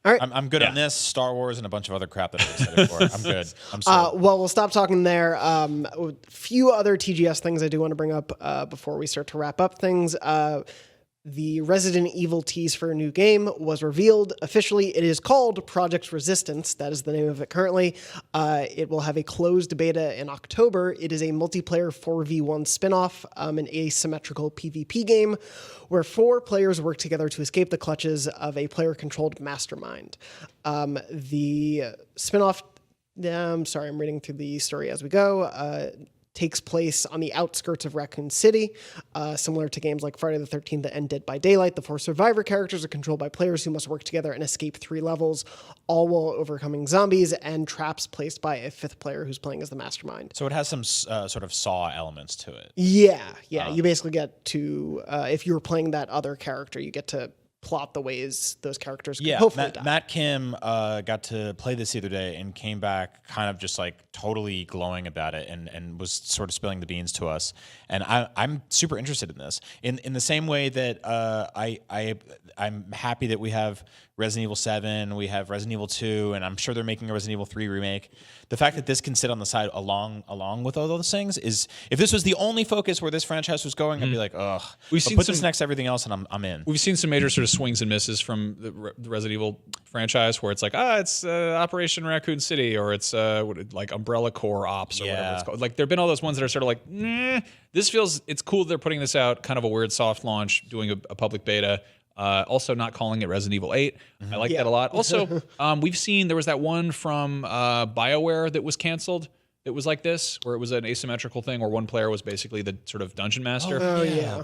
All right. I'm good on this, Star Wars, and a bunch of other crap that I'm excited for. I'm good. I'm sold. Well, we'll stop talking there. A few other TGS things I do want to bring up before we start to wrap up things. The Resident Evil tease for a new game was revealed officially. It is called Project Resistance. That is the name of it currently. It will have a closed beta in October. It is a multiplayer 4v1 spin-off, an asymmetrical PvP game where 4 players work together to escape the clutches of a player-controlled mastermind. The spin-off, I'm sorry, I'm reading through the story as we go, takes place on the outskirts of Raccoon City. Similar to games like Friday the 13th and Dead by Daylight, the 4 survivor characters are controlled by players who must work together and escape 3 levels, all while overcoming zombies and traps placed by a 5th player who's playing as the mastermind. So it has some sort of Saw elements to it. Yeah. You basically get to, if you were playing that other character, you get to plot the ways those characters can hopefully die. Matt Kim got to play this the other day and came back kind of just like totally glowing about it and was sort of spilling the beans to us. And I'm super interested in this. In the same way that I'm happy that we have Resident Evil 7, we have Resident Evil 2, and I'm sure they're making a Resident Evil 3 remake. The fact that this can sit on the side along with all those things is, if this was the only focus where this franchise was going, I'd be like, ugh. We've seen put this next to everything else, and I'm in. We've seen some major sort of swings and misses from the Resident Evil franchise, where it's like, it's Operation Raccoon City, or it's like Umbrella Corps Ops, or whatever it's called. Like, there've been all those ones that are sort of like, it's cool that they're putting this out, kind of a weird soft launch, doing a public beta. Also not calling it Resident Evil 8. I like that a lot. Also, we've seen, there was that one from BioWare that was canceled that was like this, where it was an asymmetrical thing where one player was basically the sort of dungeon master,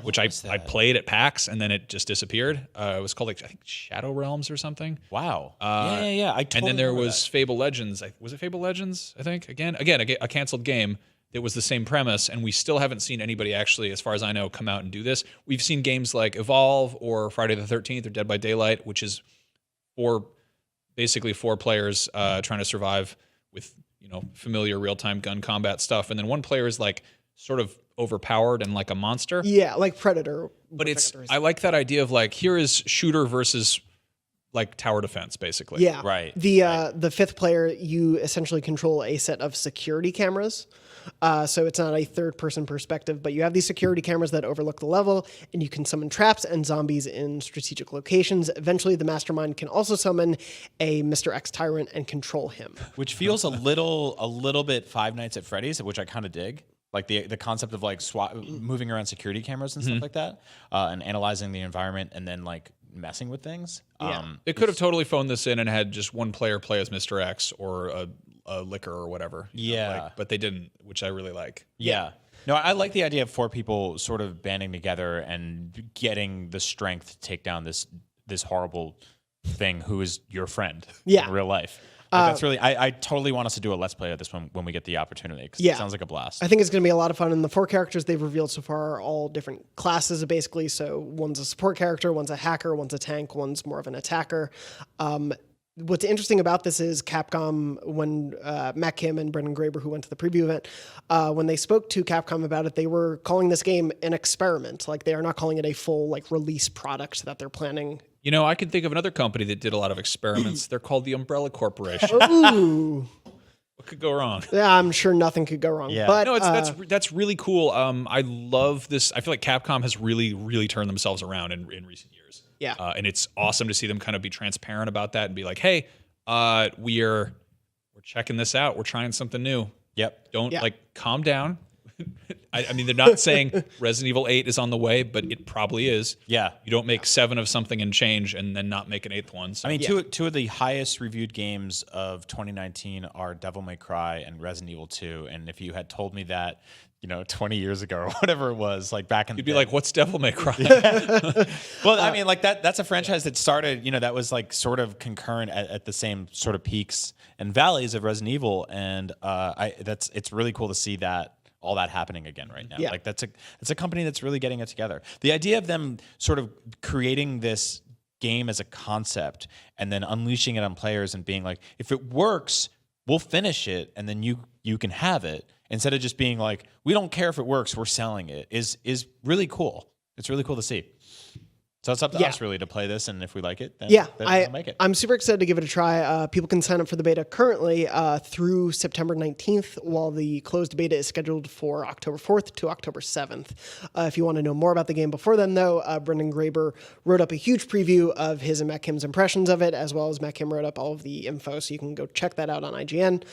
which I played at PAX, and then it just disappeared. It was called, like, I think Shadow Realms or something. Wow. Yeah. I totally and then there remember was that. Fable Legends. Was it Fable Legends, I think? Again, a canceled game. It was the same premise, and we still haven't seen anybody actually, as far as I know, come out and do this. We've seen games like Evolve or Friday the 13th or Dead by Daylight, which is basically 4 players trying to survive with familiar real-time gun combat stuff, and then one player is like sort of overpowered and like a monster. Yeah, like Predator. But I like that idea of like, here is shooter versus like tower defense, basically. Yeah. Right. The 5th player, you essentially control a set of security cameras. So it's not a third-person perspective, but you have these security cameras that overlook the level, and you can summon traps and zombies in strategic locations. Eventually, the mastermind can also summon a Mr. X Tyrant and control him. Which feels a little bit Five Nights at Freddy's, which I kind of dig. Like the concept of like moving around security cameras and stuff like that, and analyzing the environment, and then like messing with things. It could have totally phoned this in and had just one player play as Mr. X or a liquor or whatever. But they didn't, which I really like. Yeah. No, I like the idea of 4 people sort of banding together and getting the strength to take down this horrible thing who is your friend in real life. Like, that's really, I totally want us to do a Let's Play of this one when we get the opportunity, because it sounds like a blast. I think it's going to be a lot of fun. And the 4 characters they've revealed so far are all different classes, basically. So one's a support character, one's a hacker, one's a tank, one's more of an attacker. what's interesting about this is Capcom, when Matt Kim and Brendan Graber, who went to the preview event, when they spoke to Capcom about it, they were calling this game an experiment. Like, they are not calling it a full like release product that they're planning. You know, I can think of another company that did a lot of experiments. They're called the Umbrella Corporation. Ooh. What could go wrong? Yeah, I'm sure nothing could go wrong. Yeah. But No, that's really cool. I love this. I feel like Capcom has really turned themselves around in recent years. Yeah. And it's awesome to see them kind of be transparent about that and be like, hey, we're checking this out. We're trying something new. Yep. Don't calm down. I mean, they're not saying Resident Evil 8 is on the way, but it probably is. Yeah. You don't make 7 of something and change and then not make an 8th one. So. I mean, two of the highest reviewed games of 2019 are Devil May Cry and Resident Evil 2. And if you had told me that, 20 years ago or whatever it was, like back in the You'd be day. like, what's Devil May Cry? Well, I mean, like that's a franchise that started, that was like sort of concurrent at the same sort of peaks and valleys of Resident Evil. And it's really cool to see all that happening again right now. Yeah. Like it's a company that's really getting it together. The idea of them sort of creating this game as a concept and then unleashing it on players and being like, if it works, we'll finish it and then you can have it, instead of just being like, we don't care if it works, we're selling it, is really cool. It's really cool to see. So it's up to us really to play this, and if we like it, then we'll make it. I'm super excited to give it a try. People can sign up for the beta currently through September 19th, while the closed beta is scheduled for October 4th to October 7th. If you want to know more about the game before then, though, Brendan Graber wrote up a huge preview of his and Matt Kim's impressions of it, as well as Matt Kim wrote up all of the info, so you can go check that out on IGN.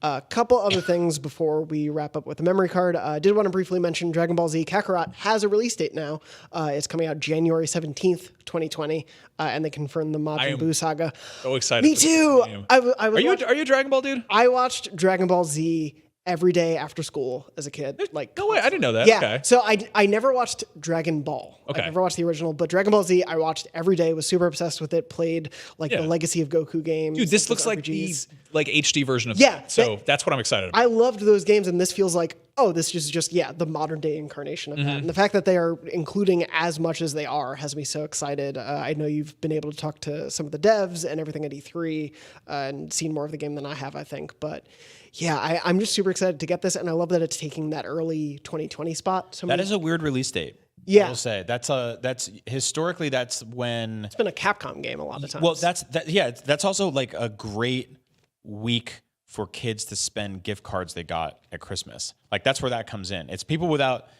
A couple other things before we wrap up with the memory card. I did want to briefly mention Dragon Ball Z Kakarot has a release date now. It's coming out January 17th, 2020, and they confirmed the Majin Buu saga. So excited. Me too. Are you a Dragon Ball dude? I watched Dragon Ball Z every day after school as a kid. Like, no way, I didn't know that. Yeah. Okay. So I never watched Dragon Ball. Okay. I never watched the original, but Dragon Ball Z I watched every day, was super obsessed with it, played the Legacy of Goku games. Dude, this looks like the HD version of that. So that's what I'm excited about. I loved those games, and this feels like, this is just the modern day incarnation of that. And the fact that they are including as much as they are has me so excited. I know you've been able to talk to some of the devs and everything at E3 and seen more of the game than I have, I think. But yeah, I'm just super excited to get this, and I love that it's taking that early 2020 spot. That is a weird release date. Yeah. I will say that's historically that's when it's been a Capcom game a lot of times. Well, that's also like a great week for kids to spend gift cards they got at Christmas. Like that's where that comes in. It's people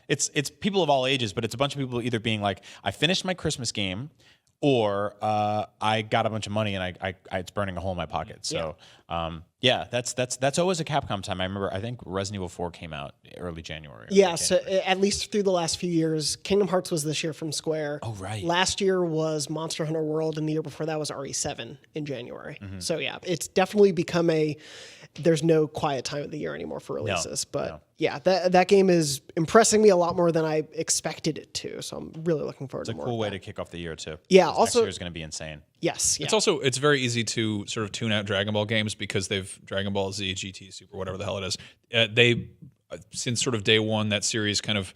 it's people of all ages, but it's a bunch of people either being like, I finished my Christmas game, or I got a bunch of money and it's burning a hole in my pocket. So that's always a Capcom time. I remember, I think Resident Evil 4 came out early January. Yeah, so at least through the last few years, Kingdom Hearts was this year from Square. Oh, right. Last year was Monster Hunter World, and the year before that was RE7 in January. So yeah, it's definitely become there's no quiet time of the year anymore for releases. Yeah, that game is impressing me a lot more than I expected it to. So I'm really looking forward to more. It's a cool way to kick off the year too. Yeah, also also next year is going to be insane. Yes. Yeah. It's very easy to sort of tune out Dragon Ball games because they've Dragon Ball Z, GT, Super, whatever the hell it is. They since sort of day one, that series kind of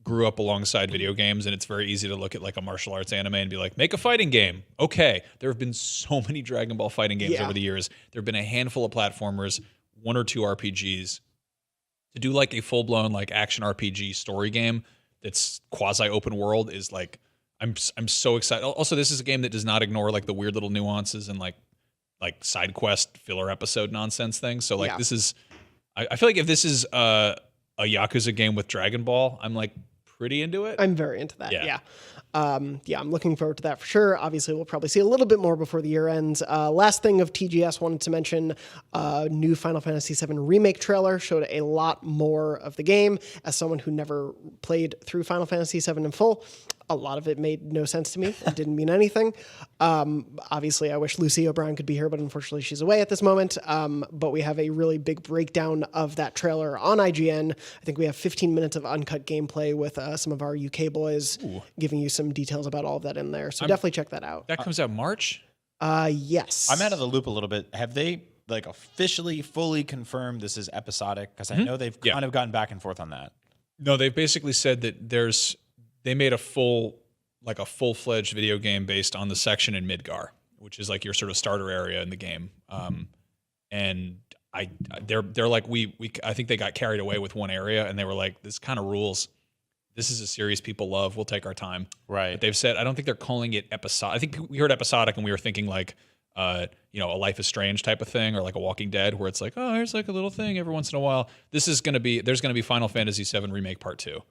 grew up alongside video games, and it's very easy to look at like a martial arts anime and be like, make a fighting game. Okay, there have been so many Dragon Ball fighting games over the years. There have been a handful of platformers, 1 or 2 RPGs. To do like a full blown like action RPG story game that's quasi open world is like. I'm so excited. Also, this is a game that does not ignore like the weird little nuances and like side quest filler episode nonsense things. So like this is, I feel like if this is a Yakuza game with Dragon Ball, I'm like pretty into it. I'm very into that. Yeah. I'm looking forward to that for sure. Obviously, we'll probably see a little bit more before the year ends. Last thing of TGS, wanted to mention new Final Fantasy VII Remake trailer showed a lot more of the game. As someone who never played through Final Fantasy VII in full, a lot of it made no sense to me. It didn't mean anything. Obviously, I wish Lucy O'Brien could be here, but unfortunately she's away at this moment. But we have a really big breakdown of that trailer on IGN. I think we have 15 minutes of uncut gameplay with some of our UK boys giving you some details about all of that in there. So definitely check that out. That comes out March? Yes. I'm out of the loop a little bit. Have they like officially fully confirmed this is episodic? Because I know they've kind of gotten back and forth on that. No, they've basically said that they made a full-fledged video game based on the section in Midgar, which is like your sort of starter area in the game. And they're like I think they got carried away with one area, and they were like, this kind of rules. This is a series people love. We'll take our time. Right. But they've said, I don't think they're calling it episodic. I think we heard episodic and we were thinking like, a Life is Strange type of thing, or like a Walking Dead, where it's like, oh, here's like a little thing every once in a while. There's going to be Final Fantasy VII Remake Part 2.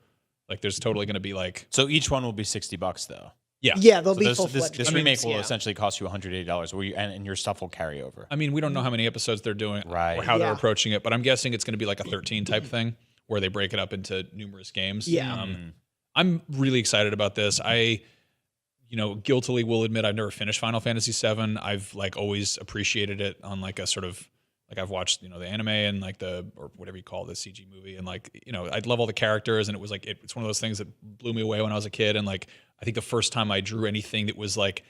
Like there's totally going to be like. So each one will be $60 though. Yeah. Yeah, they'll be this full-fledged. remake will essentially cost you $180, and your stuff will carry over. I mean, we don't know how many episodes they're doing or how they're approaching it, but I'm guessing it's going to be like a 13 type thing where they break it up into numerous games. Yeah. I'm really excited about this. I guiltily will admit I've never finished Final Fantasy VII. I've like always appreciated it on like a sort of like I've watched, the anime and like or whatever you call the CG movie. And like, I'd love all the characters, and it was like, it's one of those things that blew me away when I was a kid. And like, I think the first time I drew anything that was like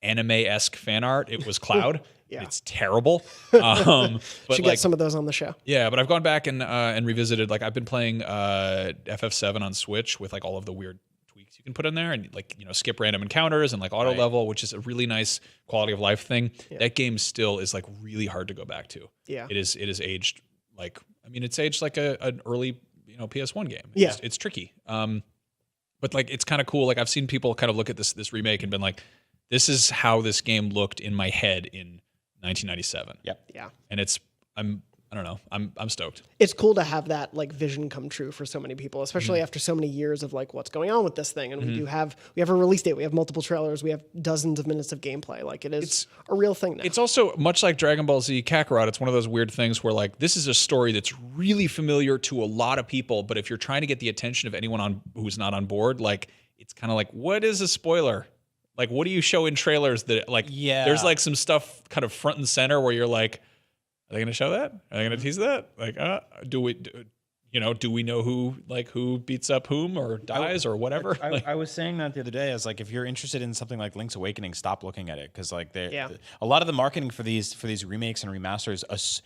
anime-esque fan art, it was Cloud. Yeah. It's terrible. But should get some of those on the show. Yeah, but I've gone back and revisited. Like I've been playing FF7 on Switch with like all of the weird tweaks you can put in there, and like skip random encounters and like auto level, which is a really nice quality of life thing. Yeah. That game still is like really hard to go back to. Yeah, it is aged like, I mean, it's aged like an early PS1 game. It's tricky. But like it's kind of cool. Like I've seen people kind of look at this remake and been like, this is how this game looked in my head in 1997. Yep. Yeah. And I don't know. I'm stoked. It's cool to have that like vision come true for so many people, especially after so many years of like what's going on with this thing. And we have a release date. We have multiple trailers. We have dozens of minutes of gameplay. Like it's a real thing now. It's also much like Dragon Ball Z Kakarot. It's one of those weird things where like this is a story that's really familiar to a lot of people, but if you're trying to get the attention of anyone who's not on board, like it's kind of like, what is a spoiler? Like, what do you show in trailers that like, there's like some stuff kind of front and center where you're like, are they going to show that? Are they going to tease that? Like, do we know who beats up whom or dies or whatever? I was saying that the other day. I was like, if you're interested in something like Link's Awakening, stop looking at it, because like a lot of the marketing for these remakes and remasters,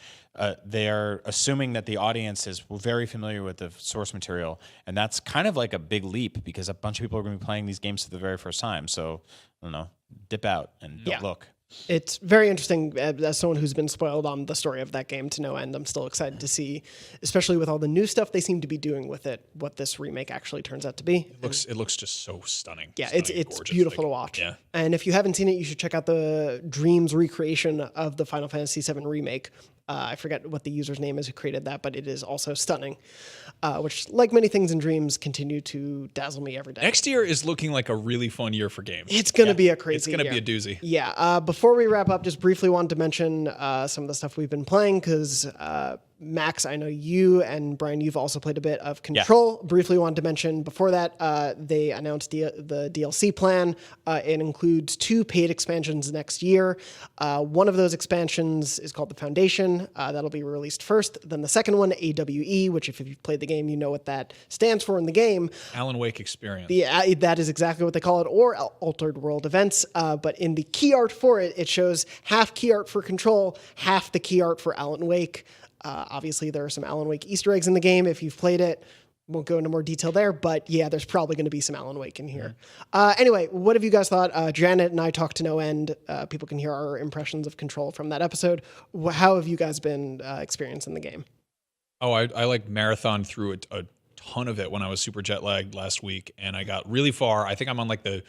they are assuming that the audience is very familiar with the source material, and that's kind of like a big leap because a bunch of people are going to be playing these games for the very first time. So I don't know, dip out and don't look. It's very interesting as someone who's been spoiled on the story of that game to no end. I'm still excited to see, especially with all the new stuff they seem to be doing with it, what this remake actually turns out to be. It looks just so stunning. Yeah, it's beautiful to watch. Yeah. And if you haven't seen it, you should check out the Dreams recreation of the Final Fantasy VII Remake. I forget what the user's name is who created that, but it is also stunning, which, like many things in Dreams, continue to dazzle me every day. Next year is looking like a really fun year for games. It's going to be a crazy year. It's going to be a doozy. Yeah. Before we wrap up, just briefly wanted to mention some of the stuff we've been playing, because Max, I know you and Brian, you've also played a bit of Control. Yeah. Briefly wanted to mention before that, they announced the DLC plan. It includes 2 paid expansions next year. One of those expansions is called The Foundation. That'll be released first. Then the second one, AWE, which if you've played the game, you know what that stands for in the game. Alan Wake Experience. That is exactly what they call it, or Altered World Events. But in the key art for it, it shows half key art for Control, half the key art for Alan Wake. Obviously, there are some Alan Wake Easter eggs in the game if you've played it. Won't go into more detail there, but yeah, there's probably going to be some Alan Wake in here. Anyway, what have you guys thought? Janet and I talked to no end. People can hear our impressions of Control from that episode. How have you guys been experiencing the game? Oh, I like marathoned through a ton of it when I was super jet lagged last week, and I got really far. I think I'm on like the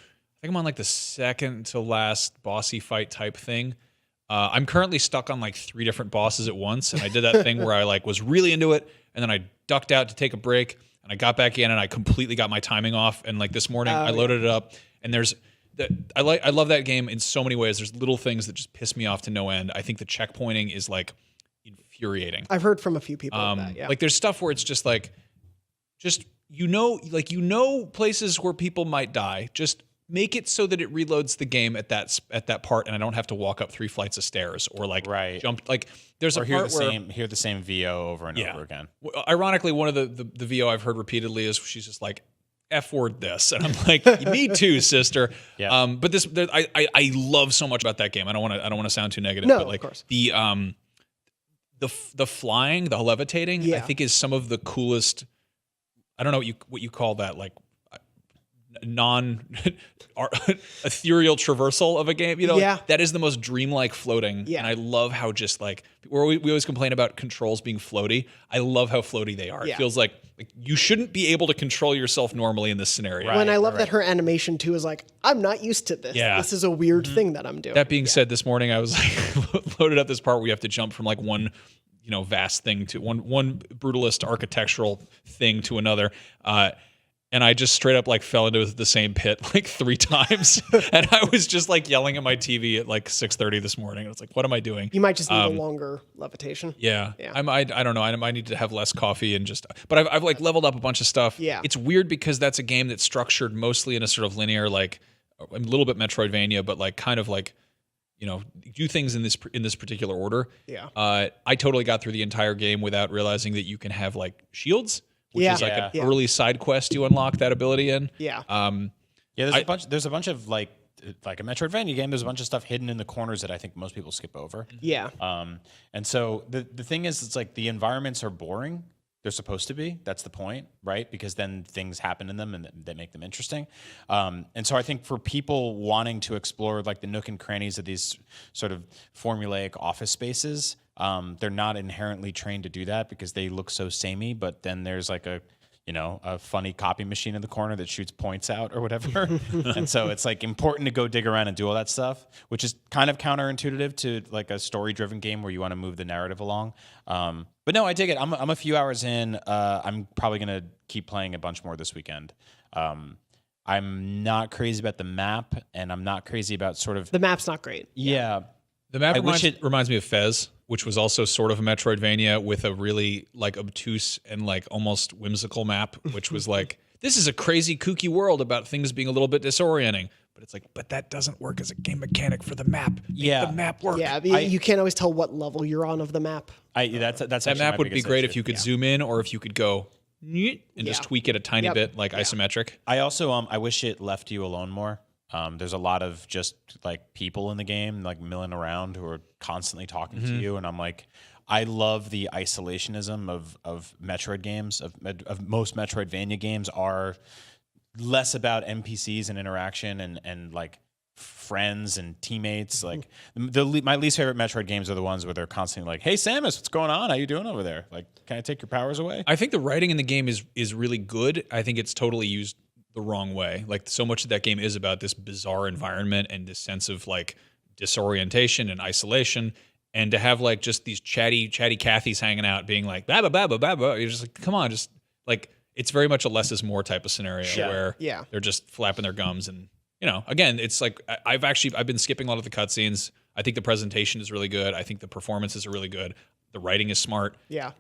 second to last bossy fight type thing. I'm currently stuck on like 3 different bosses at once, and I did that thing where I like was really into it, and then I ducked out to take a break, and I got back in, and I completely got my timing off. And like this morning, I loaded it up, and I love that game in so many ways. There's little things that just piss me off to no end. I think the checkpointing is like infuriating. I've heard from a few people that. Yeah. Like there's stuff where it's just places where people might die. Just make it so that it reloads the game at that part, and I don't have to walk up 3 flights of stairs or like jump. Like there's hear the same VO over and over again. Ironically, one of the VO I've heard repeatedly is she's just like, F word this, and I'm like, me too, sister. Yeah. But I love so much about that game. I don't want to sound too negative, but like of course. The flying, the levitating, I think is some of the coolest. I don't know what you call that, like non ethereal traversal of a game. Yeah. That is the most dreamlike floating. Yeah. And I love how just like we always complain about controls being floaty. I love how floaty they are. Yeah. It feels like you shouldn't be able to control yourself normally in this scenario. When I love that her animation too is like, I'm not used to this. Yeah. This is a weird thing that I'm doing. That being said, this morning I was like loaded up this part where you have to jump from like one vast thing to one brutalist architectural thing to another. And I just straight up like fell into the same pit like 3 times. And I was just like yelling at my TV at like 6:30 this morning. I was like, what am I doing? You might just need a longer levitation. Yeah. Yeah. I don't know. I might need to have less coffee and but I've like leveled up a bunch of stuff. Yeah. It's weird because that's a game that's structured mostly in a sort of linear, like a little bit Metroidvania, but like kind of like, do things in this particular order. Yeah. I totally got through the entire game without realizing that you can have like shields, which Yeah. is like Yeah. an early side quest you unlock that ability in. Yeah. There's a bunch of like a Metroidvania game. There's a bunch of stuff hidden in the corners that I think most people skip over. Yeah. And so the thing is, it's like the environments are boring. They're supposed to be. That's the point, right? Because then things happen in them and they make them interesting. And so I think for people wanting to explore like the nook and crannies of these sort of formulaic office spaces, they're not inherently trained to do that because they look so samey. But then there's like a funny copy machine in the corner that shoots points out or whatever. And so it's like important to go dig around and do all that stuff, which is kind of counterintuitive to like a story-driven game where you want to move the narrative along. But no, I dig it. I'm a few hours in. I'm probably going to keep playing a bunch more this weekend. I'm not crazy about the map, and I'm not crazy about sort of... The map's not great. Yeah. The map wish reminds me of Fez, which was also sort of a Metroidvania with a really like obtuse and like almost whimsical map, which was like, this is a crazy kooky world about things being a little bit disorienting. But it's like, but that doesn't work as a game mechanic for the map. Make the map work. Yeah, you can't always tell what level you're on of the map. That map would be great if you could zoom in or if you could go and just tweak it a tiny bit, like isometric. I also I wish it left you alone more. There's a lot of just like people in the game like milling around who are constantly talking to you, and I'm like, I love the isolationism of Metroid games. Of most Metroidvania games are less about NPCs and interaction and like friends and teammates. Like my least favorite Metroid games are the ones where they're constantly like, "Hey Samus, what's going on? How you doing over there? Like, can I take your powers away?" I think the writing in the game is really good. I think it's totally used the wrong way. Like so much of that game is about this bizarre environment and this sense of like disorientation and isolation. And to have like just these chatty Cathys hanging out being like, blah, blah, blah, blah, blah, blah. You're just like, come on, just like, it's very much a less is more type of scenario where they're just flapping their gums. And, again, it's like, I've been skipping a lot of the cutscenes. I think the presentation is really good. I think the performances are really good. The writing is smart. Yeah.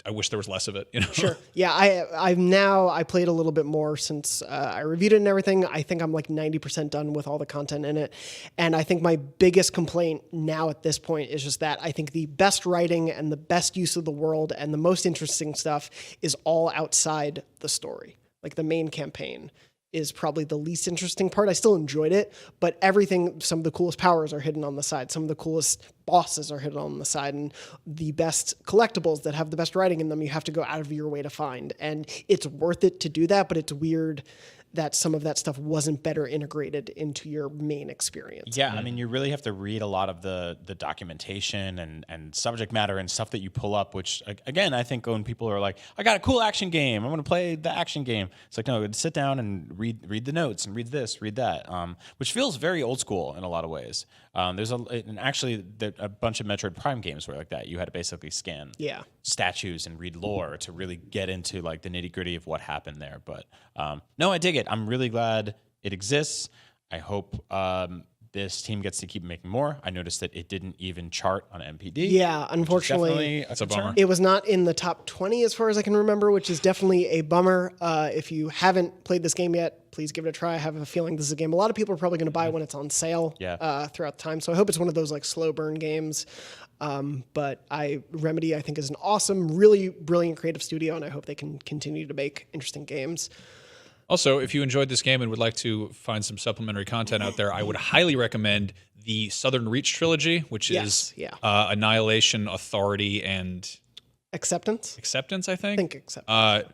I wish there was less of it. Sure. Yeah. I played a little bit more since I reviewed it and everything. I think I'm like 90% done with all the content in it. And I think my biggest complaint now at this point is just that I think the best writing and the best use of the world and the most interesting stuff is all outside the story. Like the main campaign is probably the least interesting part. I still enjoyed it, but everything, some of the coolest powers are hidden on the side. Some of the coolest bosses are hidden on the side, and the best collectibles that have the best writing in them, you have to go out of your way to find. And it's worth it to do that, but it's weird that some of that stuff wasn't better integrated into your main experience. Yeah, I mean, you really have to read a lot of the documentation and subject matter and stuff that you pull up, which, again, I think when people are like, I got a cool action game, I'm going to play the action game. It's like, no, sit down and read the notes and read this, read that, which feels very old school in a lot of ways. There's a bunch of Metroid Prime games were like that. You had to basically scan statues and read lore to really get into like the nitty gritty of what happened there. But no, I dig it. I'm really glad it exists. I hope this team gets to keep making more. I noticed that it didn't even chart on MPD. Yeah, unfortunately, that's a bummer. It was not in the top 20 as far as I can remember, which is definitely a bummer. If you haven't played this game yet, please give it a try. I have a feeling this is a game a lot of people are probably going to buy when it's on sale throughout the time. So I hope it's one of those like slow burn games. But Remedy, I think, is an awesome, really brilliant creative studio, and I hope they can continue to make interesting games. Also, if you enjoyed this game and would like to find some supplementary content out there, I would highly recommend the Southern Reach trilogy, which is Annihilation, Authority, and Acceptance, I think. Acceptance.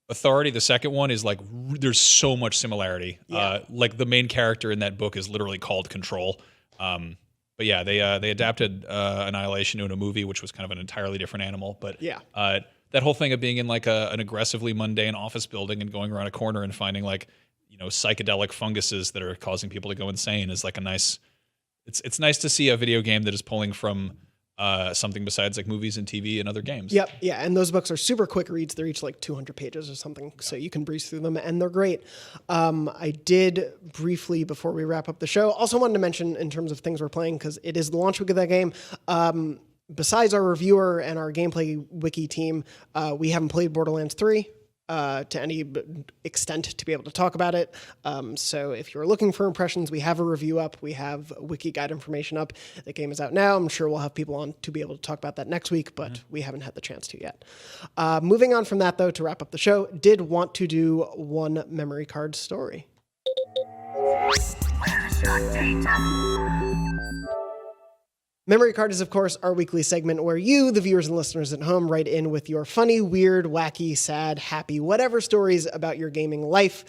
Authority, the second one, is like there's so much similarity. Yeah. Like the main character in that book is literally called Control. But yeah, they adapted Annihilation into a movie, which was kind of an entirely different animal. But Yeah. That whole thing of being in like an aggressively mundane office building and going around a corner and finding like, you know, psychedelic funguses that are causing people to go insane is like a nice. It's nice to see a video game that is pulling from something besides like movies and TV and other games. Yep. Yeah. And those books are super quick reads. They're each like 200 pages or something. So you can breeze through them and they're great. I did briefly, before we wrap up the show, also wanted to mention in terms of things we're playing, because it is the launch week of that game. Besides our reviewer and our gameplay wiki team, we haven't played Borderlands 3. To any extent to be able to talk about it. So if you're looking for impressions, we have a review up. We have wiki guide information up. The game is out now. I'm sure we'll have people on to be able to talk about that next week, but we haven't had the chance to yet. Moving on from that, though, to wrap up the show, did want to do one memory card story. Memory Card is, of course, our weekly segment where you, the viewers and listeners at home, write in with your funny, weird, wacky, sad, happy, whatever stories about your gaming life,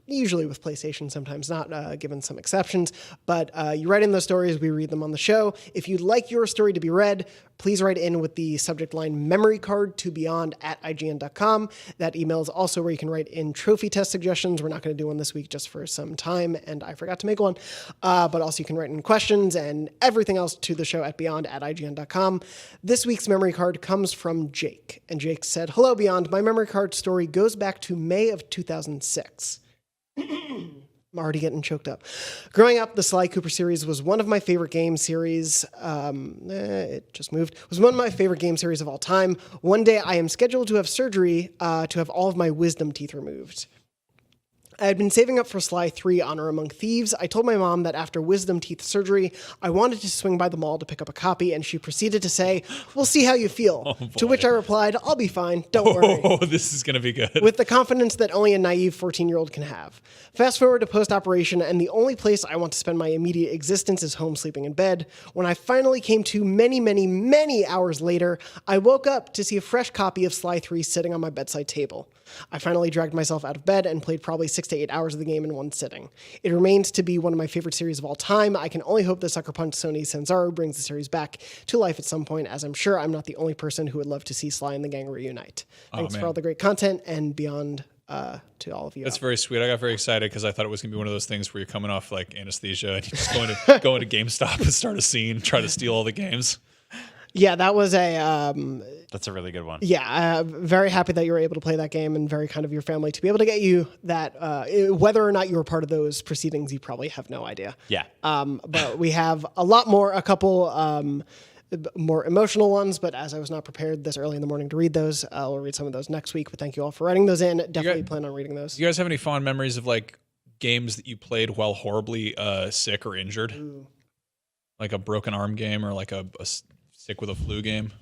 usually with PlayStation, sometimes not, given some exceptions. But you write in those stories, we read them on the show. If you'd like your story to be read, please write in with the subject line memory card to beyond@ign.com. That email is also where you can write in trophy test suggestions. We're not going to do one this week just for some time, and I forgot to make one. But also you can write in questions and everything else to the show at beyond@ign.com. This week's memory card comes from Jake. And Jake said, "Hello, Beyond. My memory card story goes back to May of 2006. I'm already getting choked up. Growing up, the Sly Cooper series was one of my favorite game series. It just moved. Was one of my favorite game series of all time. One day, I am scheduled to have surgery to have all of my wisdom teeth removed. I had been saving up for Sly 3 Honor Among Thieves. I told my mom that after wisdom teeth surgery, I wanted to swing by the mall to pick up a copy, and she proceeded to say, 'We'll see how you feel.' To which I replied, 'I'll be fine, don't worry.' Oh, this is going to be good. With the confidence that only a naive 14-year-old can have. Fast forward to post-operation, and the only place I want to spend my immediate existence is home sleeping in bed. When I finally came to many, many, many hours later, I woke up to see a fresh copy of Sly 3 sitting on my bedside table. I finally dragged myself out of bed and played probably 6 to 8 hours of the game in one sitting. It remains to be one of my favorite series of all time. I can only hope that Sucker Punch Sony Sanzaru brings the series back to life at some point, as I'm sure I'm not the only person who would love to see Sly and the gang reunite. Thanks for all the great content and beyond to all of you. That's very sweet. I got very excited because I thought it was going to be one of those things where you're coming off like anesthesia and you just go into GameStop and start a scene, try to steal all the games. Yeah, that was a... That's a really good one. Yeah, very happy that you were able to play that game, and very kind of your family to be able to get you that. Whether or not you were part of those proceedings, you probably have no idea. Yeah. But we have a couple more emotional ones, but as I was not prepared this early in the morning to read those, I'll read some of those next week, but thank you all for writing those in. Definitely plan on reading those. Do you guys have any fond memories of like games that you played while horribly sick or injured? Ooh. Like a broken arm game or like a sick with a flu game?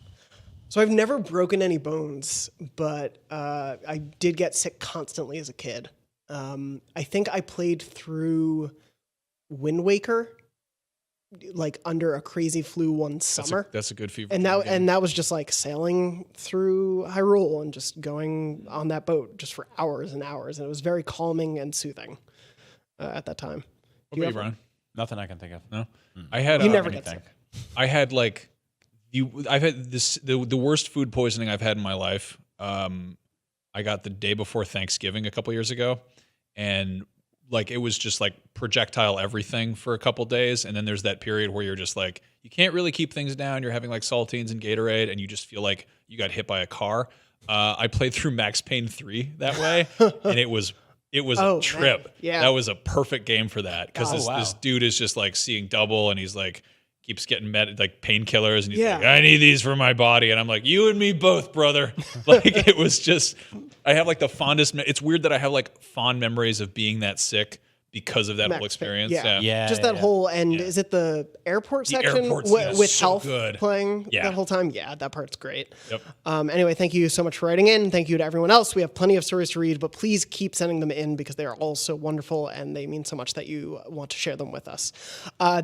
So I've never broken any bones, but I did get sick constantly as a kid. I think I played through Wind Waker, like under a crazy flu one summer. That's a good fever. And that was just like sailing through Hyrule and just going on that boat just for hours and hours, and it was very calming and soothing at that time. What about you, Brian? Nothing I can think of. No, I had. You never get sick. I had like. I've had the worst food poisoning I've had in my life. I got the day before Thanksgiving a couple years ago, and like it was just like projectile everything for a couple days, and then there's that period where you're just like you can't really keep things down. You're having like saltines and Gatorade, and you just feel like you got hit by a car. I played through Max Payne 3 that way, and it was a trip. Man. Yeah, that was a perfect game for that because this dude is just like seeing double, and he's like. Keeps getting like painkillers, and he's like, I need these for my body. And I'm like, you and me both, brother. Like, it was just, I have like the fondest, it's weird that I have like fond memories of being that sick, because of that Max whole experience. Payne. Yeah, Just yeah, that whole end. Is it the airport section airport scene is with so Health good. playing Yeah. that whole time? Yeah, that part's great. Yep. Anyway, thank you so much for writing in. Thank you to everyone else. We have plenty of stories to read, but please keep sending them in because they are all so wonderful and they mean so much that you want to share them with us.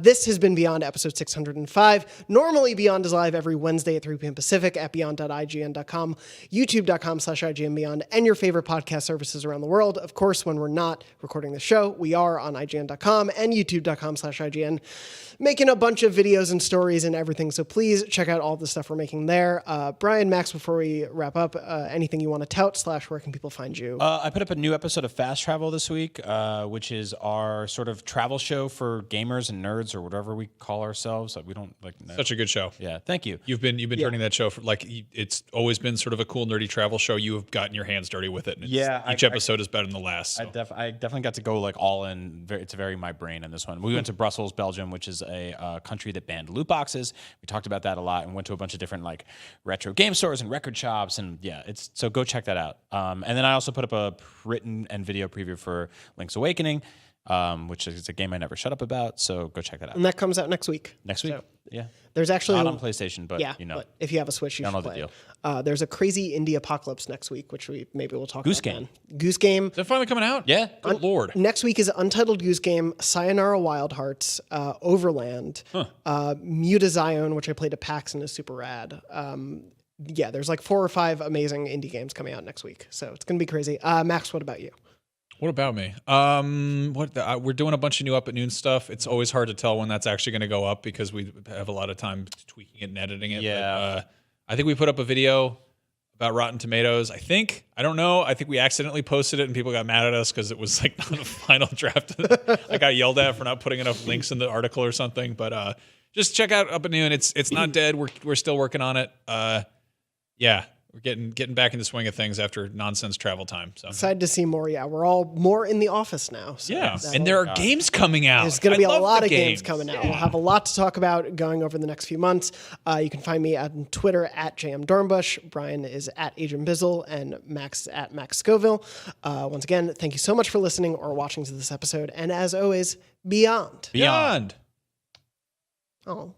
This has been Beyond episode 605. Normally, Beyond is live every Wednesday at 3 p.m. Pacific at beyond.ign.com, youtube.com/IGNBeyond, and your favorite podcast services around the world. Of course, when we're not recording the show, we are on IGN.com and youtube.com/IGN, making a bunch of videos and stories and everything. So please check out all the stuff we're making there. Brian, Max, before we wrap up, anything you want to tout / where can people find you? I put up a new episode of Fast Travel this week, which is our sort of travel show for gamers and nerds or whatever we call ourselves. We don't like Such a good show. Yeah, thank you. You've been turning that show for it's always been sort of a cool nerdy travel show. You have gotten your hands dirty with it. And each episode is better than the last. So. I definitely got to go like all in. It's very my brain in this one. We went to Brussels, Belgium, which is a country that banned loot boxes. We talked about that a lot and went to a bunch of different like retro game stores and record shops. And yeah, so go check that out. And then I also put up a written and video preview for Link's Awakening, which is a game I never shut up about. So go check that out. And that comes out next week. Next week. So, yeah. There's actually not on PlayStation, but but if you have a Switch, you should play it. There's a crazy indie apocalypse next week, which we'll talk Goose about. Game. Then. Goose Game. Is that finally coming out? Yeah. Good Lord. Next week is Untitled Goose Game, Sayonara Wild Hearts, Overland, Mutazione, which I played at PAX and is super rad. There's like 4 or 5 amazing indie games coming out next week, so it's gonna be crazy. Max, what about you? What about me? We're doing a bunch of new Up at Noon stuff. It's always hard to tell when that's actually going to go up because we have a lot of time tweaking it and editing it. Yeah. But, I think we put up a video about Rotten Tomatoes. I don't know. I think we accidentally posted it and people got mad at us because it was like not a final draft. I got yelled at for not putting enough links in the article or something. But just check out Up at Noon. It's not dead. We're still working on it. We're getting back in the swing of things after nonsense travel time. So Excited to see more. Yeah, we're all more in the office now. So and there are games coming out. There's going to be a lot of games coming out. We'll have a lot to talk about going over the next few months. You can find me on Twitter at JM Dornbush. Brian is at Adrian Bizzle and Max at Max Scoville. Once again, thank you so much for listening or watching to this episode. And as always, Beyond. Beyond. Oh.